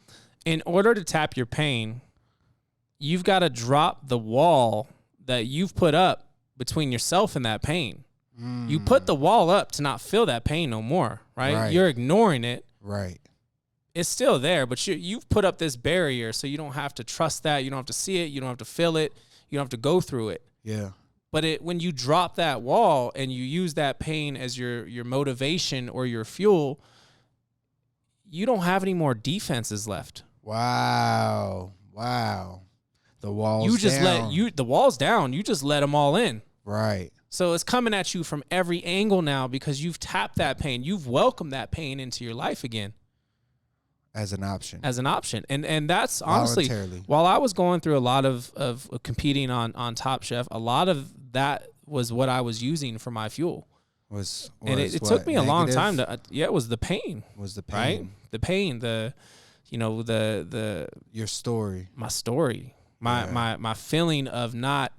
In order to tap your pain, you've got to drop the wall that you've put up between yourself and that pain. You put the wall up to not feel that pain no more, right? You're ignoring it. Right. It's still there, but you've put up this barrier so you don't have to trust that. You don't have to see it. You don't have to feel it. You don't have to go through it. Yeah. But when you drop that wall and you use that pain as your motivation or your fuel, you don't have any more defenses left. Wow. The wall's down. The wall's down. You just let them all in. Right. So it's coming at you from every angle now because you've tapped that pain. You've welcomed that pain into your life again. As an option. And that's honestly, while I was going through a lot of competing on Top Chef, a lot of that was what I was using for my fuel. It took me a long time to, it was the pain. Right? The pain, your story. My story. My feeling of not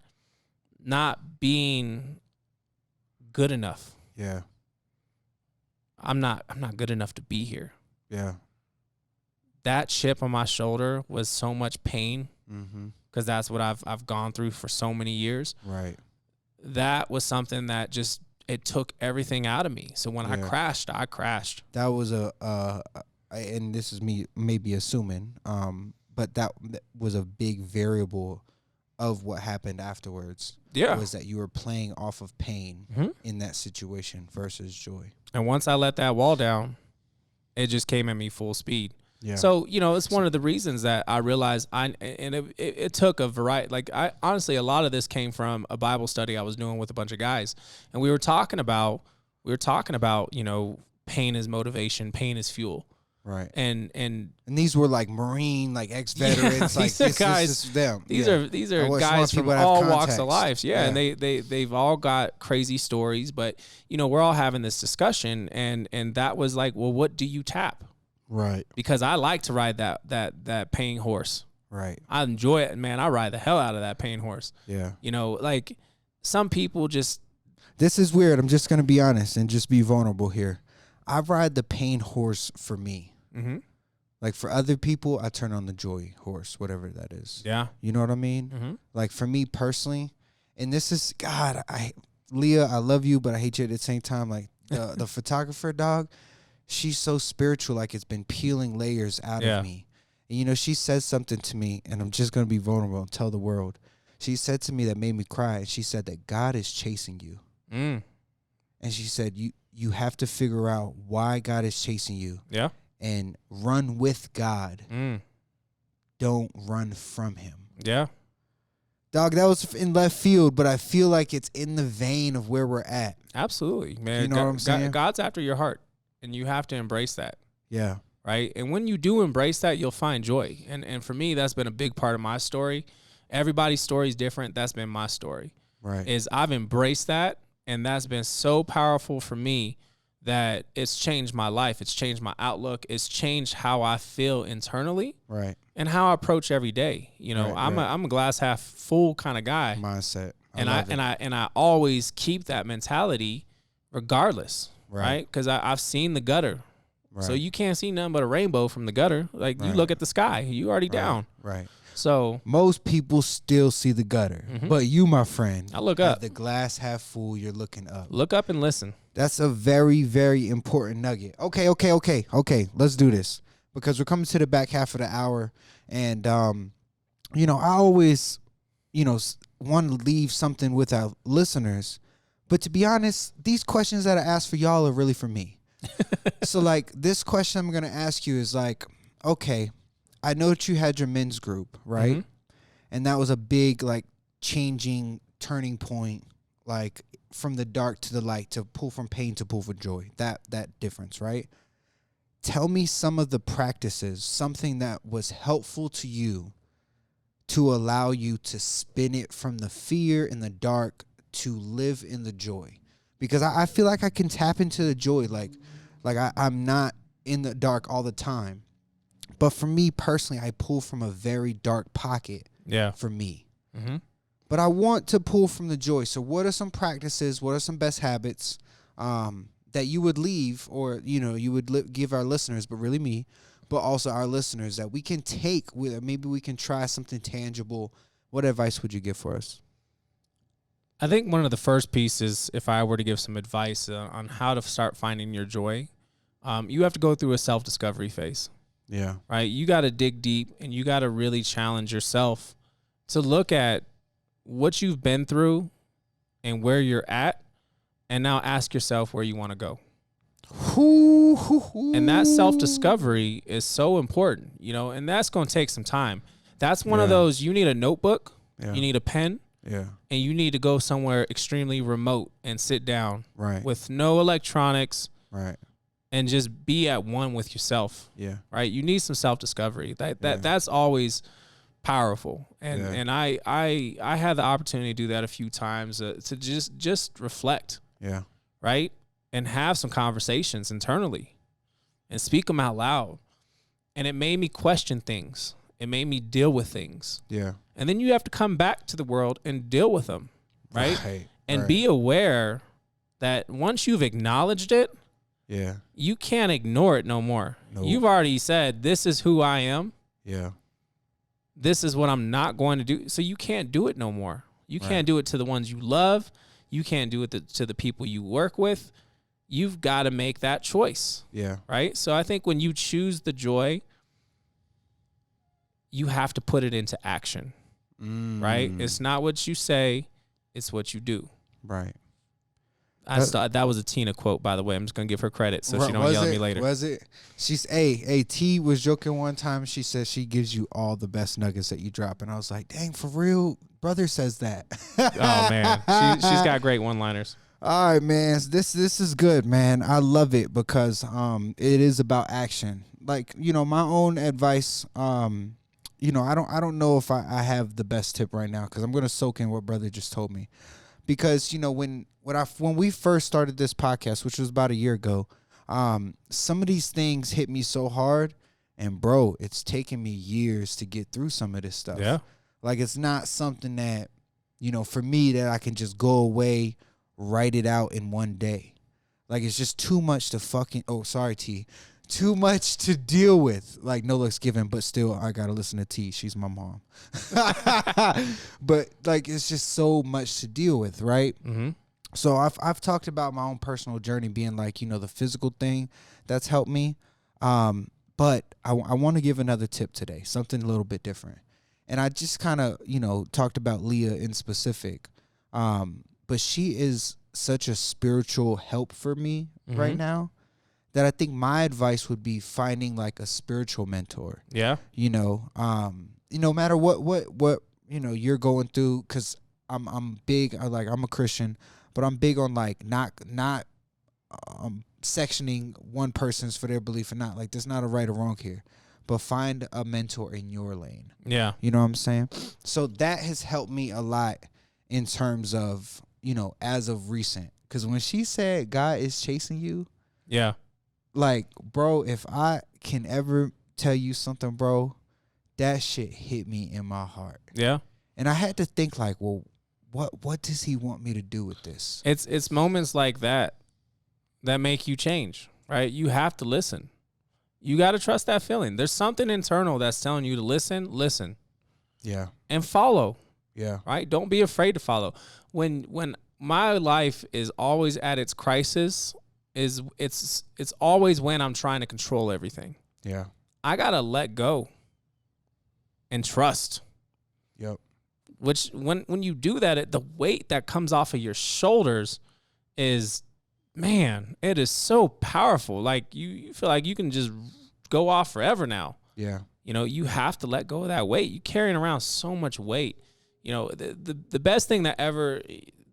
being good enough. Yeah. I'm not good enough to be here. Yeah. That chip on my shoulder was so much pain, because that's what I've gone through for so many years. Right. That was something that just, it took everything out of me. So when I crashed. That was and this is me maybe assuming, but that was a big variable of what happened afterwards. Yeah. Was that you were playing off of pain in that situation versus joy. And once I let that wall down, it just came at me full speed. Yeah. So, it's one of the reasons that I realized it took a variety. Like honestly, a lot of this came from a Bible study I was doing with a bunch of guys. And we were talking about, pain is motivation, pain is fuel. Right. And these were like Marine, like ex-veterans, like this is them. These are guys from all walks of life. Yeah. And they've all got crazy stories, but we're all having this discussion, and that was like, well, what do you tap? Right. Because I like to ride that pain horse. Right. I enjoy it, man. I ride the hell out of that pain horse. Yeah. Like some people just. This is weird. I'm just going to be honest and just be vulnerable here. I ride the pain horse for me. Mm-hmm. Like for other people, I turn on the joy horse, whatever that is. Yeah. You know what I mean? Mm-hmm. Like for me personally, and this is, God, Leah, I love you, but I hate you at the same time. Like the photographer, dog. She's so spiritual, like it's been peeling layers out of me. And, she says something to me, and I'm just going to be vulnerable and tell the world. She said to me that made me cry, and she said that God is chasing you. And she said, you have to figure out why God is chasing you. Yeah. and run with God. Don't run from him. Yeah. Dog, that was in left field, but I feel like it's in the vein of where we're at. Absolutely, man. You know what I'm saying? God's after your heart, and you have to embrace that. Yeah. Right? And when you do embrace that, you'll find joy. And for me, that's been a big part of my story. Everybody's story is different. That's been my story. Right. Is I've embraced that, and that's been so powerful for me that it's changed my life. It's changed my outlook. It's changed how I feel internally. Right. And how I approach every day. You know, I'm a glass half full kind of guy. Mindset. I always keep that mentality regardless. Right. Because I've seen the gutter. Right. So you can't see nothing but a rainbow from the gutter. Like you look at the sky, you already down. Right. So most people still see the gutter, but you, my friend, I look up. The glass half full, you're looking up. Look up and listen. That's a very, very important nugget. Okay. Let's do this because we're coming to the back half of the hour, and I always, want to leave something with our listeners, but to be honest, these questions that I ask for y'all are really for me. So like this question I'm gonna ask you is like, okay, I know that you had your men's group, right? And that was a big like changing turning point, like from the dark to the light, to pull from pain to pull from joy. That difference, right? Tell me some of the practices, something that was helpful to you to allow you to spin it from the fear and the dark to live in the joy. Because I feel like I can tap into the joy. Like I'm not in the dark all the time. But for me personally, I pull from a very dark pocket for me. But I want to pull from the joy. So what are some practices? What are some best habits that you would leave, or, you would give our listeners, but really me, but also our listeners, that we can take with, maybe we can try something tangible. What advice would you give for us? I think one of the first pieces, if I were to give some advice on how to start finding your joy, you have to go through a self-discovery phase. Yeah. Right? You got to dig deep, and you got to really challenge yourself to look at what you've been through and where you're at, and now ask yourself where you want to go. And that self-discovery is so important, and that's going to take some time. That's one of those, you need a notebook, you need a pen, and you need to go somewhere extremely remote and sit down with no electronics, and just be at one with yourself. Right? You need some self-discovery. That's always powerful. And I had the opportunity to do that a few times, to just reflect. Right? And have some conversations internally and speak them out loud. And it made me question things. It made me deal with things. And then you have to come back to the world and deal with them. Right? And be aware that once you've acknowledged it, you can't ignore it no more. You've already said, this is who I am. This is what I'm not going to do. So you can't do it no more. You can't do it to the ones you love. You can't do it to the people you work with. You've got to make that choice. Right? So I think when you choose the joy, you have to put it into action. Right? It's not what you say, it's what you do. Right. That was a Tina quote, by the way. I'm just going to give her credit so she don't yell at me later. Was it? She's, T was joking one time. She says she gives you all the best nuggets that you drop. And I was like, dang, for real? Brother says that. Oh, man. She's got great one-liners. All right, man. This is good, man. I love it because it is about action. Like, my own advice, I don't know if I have the best tip right now, because I'm going to soak in what brother just told me. Because, when we first started this podcast, which was about a year ago, some of these things hit me so hard, and bro, it's taken me years to get through some of this stuff. Like, it's not something that, for me, that I can just go away, write it out in one day. Like, it's just too much to too much to deal with. Like, no looks given, but still, I gotta listen to T. She's my mom. But like, it's just so much to deal with, right? So I've talked about my own personal journey being like, the physical thing that's helped me. But I want to give another tip today, something a little bit different. And I just kind of, talked about Leah in specific. But she is such a spiritual help for me right now, that I think my advice would be finding like a spiritual mentor. Yeah. No matter what you're going through, because I'm big. I'm a Christian, but I'm big on like not sectioning one person's for their belief or not. Like there's not a right or wrong here, but find a mentor in your lane. Yeah. You know what I'm saying? So that has helped me a lot in terms of, as of recent. Because when she said God is chasing you. Yeah. Like, bro, if I can ever tell you something, bro, that shit hit me in my heart. Yeah. And I had to think like, well, what does he want me to do with this? It's moments like that make you change, right? You have to listen. You got to trust that feeling. There's something internal that's telling you to listen. Yeah. And follow. Yeah. Right? Don't be afraid to follow. When my life is always at its crisis, it's always when I'm trying to control everything. Yeah. I got to let go and trust. Yep. Which when you do that, the weight that comes off of your shoulders is, man, it is so powerful. Like you feel like you can just go off forever now. Yeah. You have to let go of that weight. You're carrying around so much weight. The best thing that ever,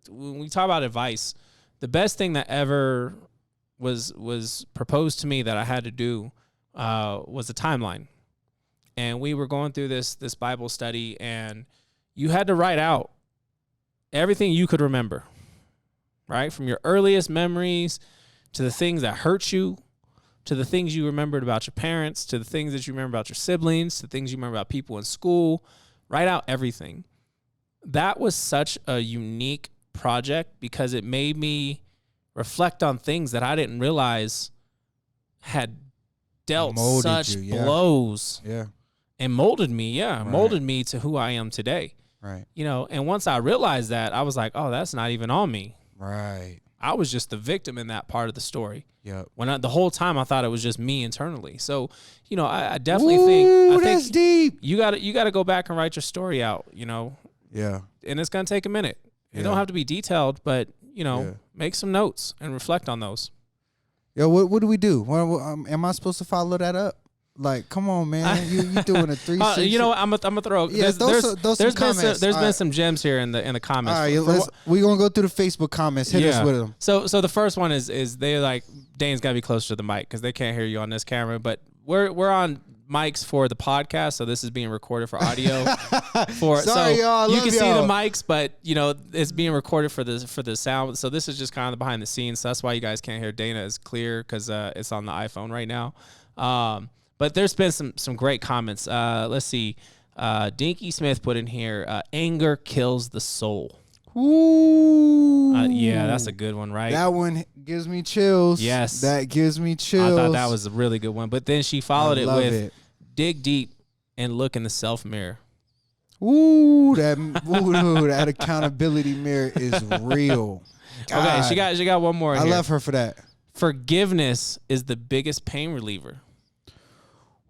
when we talk about advice, the best thing that ever was proposed to me that I had to do was a timeline. And we were going through this Bible study, and you had to write out everything you could remember, right? From your earliest memories to the things that hurt you, to the things you remembered about your parents, to the things that you remember about your siblings, to the things you remember about people in school. Write out everything. That was such a unique project because it made me reflect on things that I didn't realize had dealt such blows. Yeah. And molded me, Right. molded me to who I am today. Right. And once I realized that, I was like, oh, that's not even on me. Right. I was just the victim in that part of the story. Yep. The whole time I thought it was just me internally. So, I definitely think that's deep. You got to go back and write your story out, Yeah. And it's going to take a minute. It Yeah. don't have to be detailed, but, make some notes and reflect on those. Yo, what do we do? Am I supposed to follow that up? Like, come on, man. You doing a 360. I'm gonna throw. Yeah, there's been some gems here in the comments. All right, we're gonna go through the Facebook comments. Hit us with them. So the first one is they're like, Dane's gotta be closer to the mic because they can't hear you on this camera. But we're on mics for the podcast, so this is being recorded for audio. Sorry, y'all. You can see the mics, but it's being recorded for the sound. So this is just kind of behind the scenes. So that's why you guys can't hear Dana as clear because it's on the iPhone right now. But there's been some great comments. Let's see. Dinky Smith put in here, anger kills the soul. Ooh. Yeah, that's a good one, right? That one gives me chills. Yes. That gives me chills. I thought that was a really good one. But then she followed it with, dig deep and look in the self mirror. Ooh, that accountability mirror is real. God. Okay, she got one more in I here. love her for that. Forgiveness is the biggest pain reliever.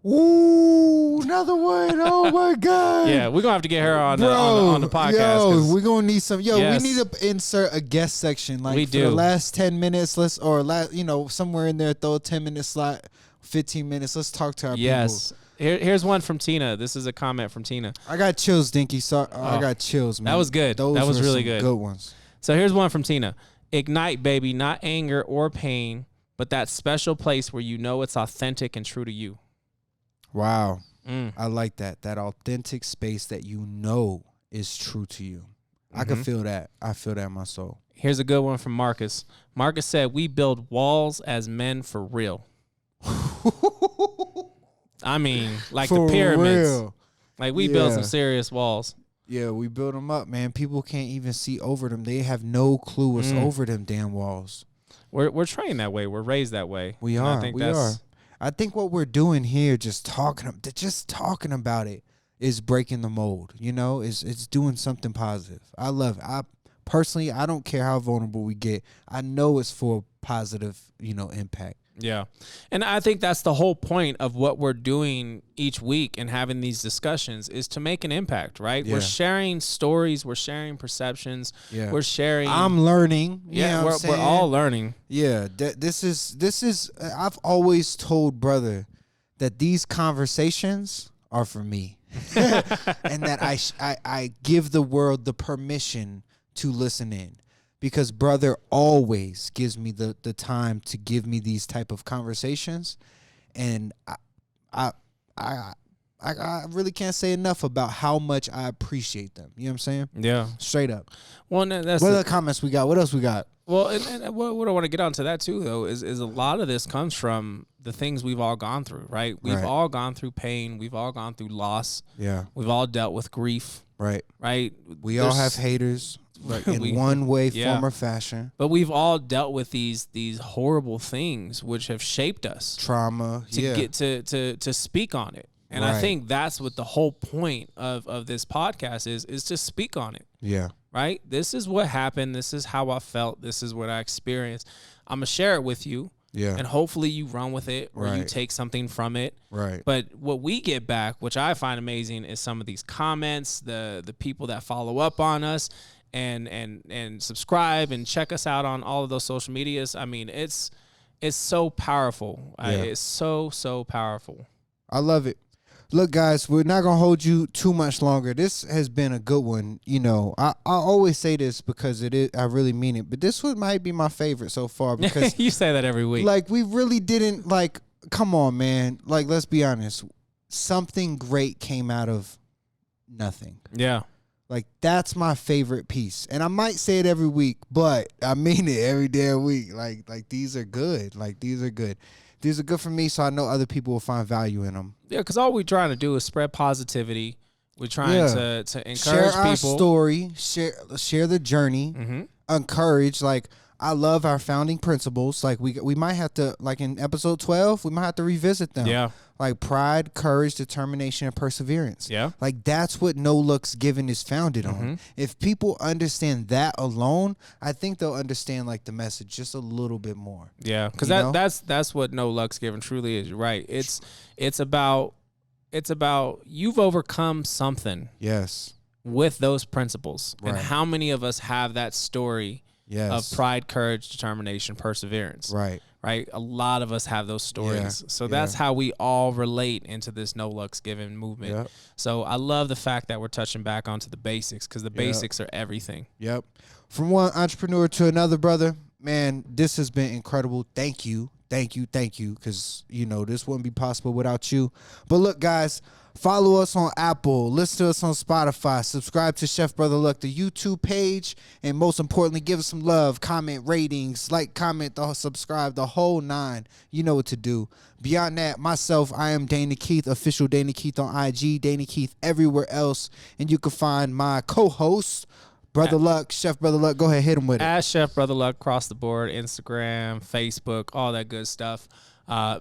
Ooh, another one. Oh my God. Yeah, we're gonna have to get her on the podcast. Yo, we're gonna need some. Yes. We need to insert a guest section. Like we for do. the last 10 minutes, somewhere in there, throw a 10-minute slot, 15 minutes. Let's talk to our people. Here's one from Tina. This is a comment from Tina. I got chills, Dinky. Sorry, I got chills, man. That was good. Those that was were really some good ones. So here's one from Tina. Ignite, baby, not anger or pain, but that special place where you know it's authentic and true to you. Wow. I like that. That authentic space that you know is true to you. Mm-hmm. I can feel that. I feel that in my soul. Here's a good one from Marcus. Marcus said, we build walls as men for real. I mean, like for the pyramids. Real. Like we build some serious walls. Yeah, we build them up, man. People can't even see over them. They have no clue what's over them damn walls. We're trained that way. We're raised that way. We are. We are. I think what we're doing here, just talking about it, is breaking the mold. It's doing something positive. I love it. I don't care how vulnerable we get. I know it's for positive, impact. Yeah. And I think that's the whole point of what we're doing each week and having these discussions is to make an impact, right? Yeah. We're sharing stories. We're sharing perceptions. Yeah. We're sharing. I'm learning. Yeah, we're all learning. Yeah. This is, I've always told brother that these conversations are for me and that I give the world the permission to listen in. Because brother always gives me the time to give me these type of conversations, and I really can't say enough about how much I appreciate them. You know what I'm saying? Yeah, straight up. Well, that's what other comments we got? What else we got? Well, and what I want to get onto that too, though, is a lot of this comes from the things we've all gone through, right? We've all gone through pain. We've all gone through loss. Yeah. We've all dealt with grief. Right. Right. We all have haters. Like in one way, form, or fashion. But we've all dealt with these horrible things which have shaped us. Trauma. To get to speak on it. And I think that's what the whole point of this podcast is to speak on it. Yeah. Right? This is what happened. This is how I felt. This is what I experienced. I'm going to share it with you. Yeah. And hopefully you run with it or you take something from it. Right. But what we get back, which I find amazing, is some of these comments, the people that follow up on us. And subscribe and check us out on all of those social medias. I mean, it's so powerful. Yeah. It's so powerful. I love it. Look, guys, we're not gonna hold you too much longer. This has been a good one. You know, I always say this because it is. I really mean it. But this one might be my favorite so far because you say that every week. Like we really didn't like. Come on, man. Like let's be honest. Something great came out of nothing. Yeah. Like, that's my favorite piece. And I might say it every week, but I mean it every damn week. Like these are good. Like, these are good. These are good for me, so I know other people will find value in them. Yeah, because all we're trying to do is spread positivity. We're trying to encourage share people. Our story, share the journey, encourage. Like, I love our founding principles. Like, we might have to, like in episode 12, we might have to revisit them. Yeah. Like pride, courage, determination, and perseverance. Yeah. Like that's what No Looks Given is founded on. If people understand that alone, I think they'll understand like the message just a little bit more. Yeah. Because that's what No Looks Given truly is. You're right. It's about you've overcome something. Yes. With those principles. Right. And how many of us have that story of pride, courage, determination, perseverance? Right. Right? A lot of us have those stories. Yeah. So that's how we all relate into this No Looks Given movement. Yep. So I love the fact that we're touching back onto the basics because the basics are everything. Yep. From one entrepreneur to another, brother, man, this has been incredible. Thank you. Thank you. Thank you. Because, you know, this wouldn't be possible without you. But look, guys, follow us on Apple, listen to us on Spotify, subscribe to Chef Brother Luck, the YouTube page, and most importantly, give us some love, comment, ratings, like, comment, subscribe, the whole 9. You know what to do. Beyond that, myself, I am Dana Keith, official Dana Keith on IG, Dana Keith everywhere else, and you can find my co-host, Brother Luck, Chef Brother Luck. Go ahead, hit him with it. As Chef Brother Luck across the board, Instagram, Facebook, all that good stuff.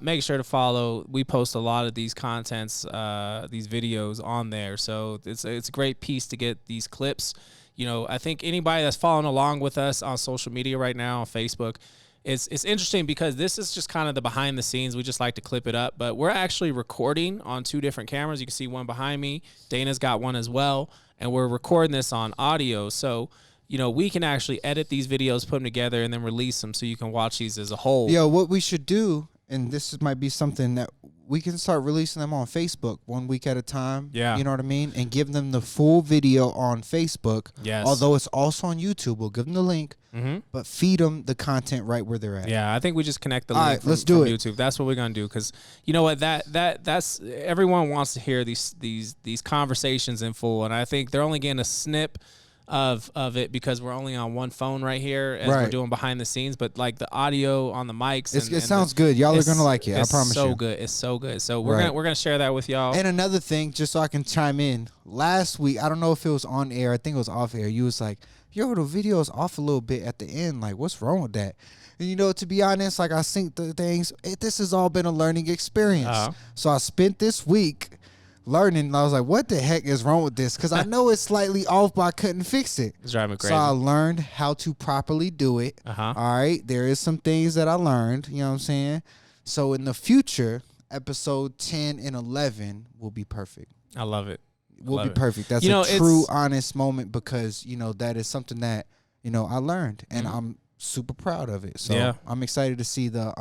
Make sure to follow. We post a lot of these contents, these videos on there. So it's a great piece to get these clips. You know, I think anybody that's following along with us on social media right now on Facebook, it's interesting because this is just kind of the behind the scenes. We just like to clip it up, but we're actually recording on 2 different cameras. You can see one behind me. Dana's got one as well, and we're recording this on audio. So, you know, we can actually edit these videos, put them together, and then release them so you can watch these as a whole. Yeah, what we should do, and this might be something that we can start releasing them on Facebook 1 week at a time. Yeah. You know what I mean? And give them the full video on Facebook. Yes. Although it's also on YouTube. We'll give them the link, but feed them the content right where they're at. Yeah, I think we just connect the link from YouTube. That's what we're going to do because, you know what, that's everyone wants to hear these conversations in full, and I think they're only getting a snip of it because we're only on one phone right here as we're doing behind the scenes, but like the audio on the mics, it sounds good. Y'all are gonna like it. I promise you. It's so good. So we're gonna share that with y'all. And another thing, just so I can chime in, last week I don't know if it was on air. I think it was off air. You was like, "Yo, the video is off a little bit at the end. Like, what's wrong with that?" And you know, to be honest, like I synced the things. This has all been a learning experience. So I spent this week learning, and I was like, what the heck is wrong with this? Because I know it's slightly off, but I couldn't fix it. It's driving me crazy. So I learned how to properly do it. All right. There is some things that I learned, you know what I'm saying? So in the future, episode 10 and 11 will be perfect. I love it. Will be perfect. That's a true, honest moment because, that is something that, I learned and I'm super proud of it. So I'm excited to see the,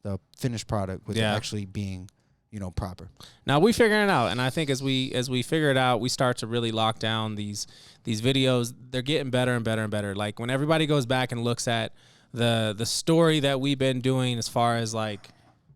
the finished product with it actually being, proper. Now we figuring it out. And I think as we figure it out, we start to really lock down these videos. They're getting better and better and better. Like when everybody goes back and looks at the story that we've been doing as far as like,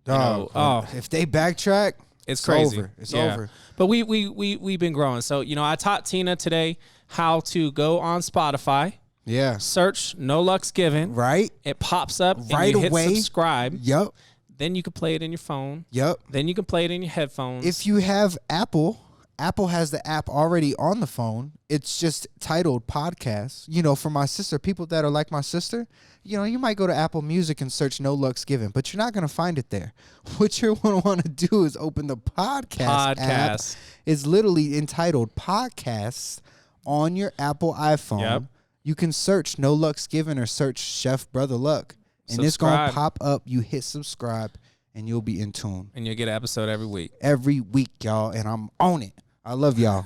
if they backtrack, it's crazy. It's over. But we've been growing. So, I taught Tina today how to go on Spotify. Yeah. Search No Luck's Given. Right. It pops up right and you away. Hit subscribe. Yep. Then you can play it in your phone. Yep. Then you can play it in your headphones. If you have Apple has the app already on the phone. It's just titled Podcasts. For my sister, people that are like my sister, you might go to Apple Music and search No Luck's Given, but you're not going to find it there. What you're going to want to do is open the podcast app. It's literally entitled Podcasts on your Apple iPhone. Yep. You can search No Luck's Given or search Chef Brother Luck. And it's going to pop up. You hit subscribe, and you'll be in tune. And you'll get an episode every week. Every week, y'all, and I'm on it. I love y'all.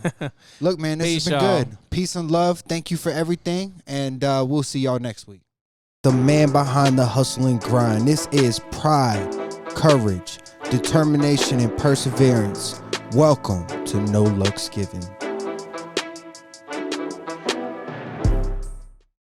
Look, man, this has been good. Peace and love. Thank you for everything, and we'll see y'all next week. The man behind the hustle and grind. This is pride, courage, determination, and perseverance. Welcome to No Luck's Given.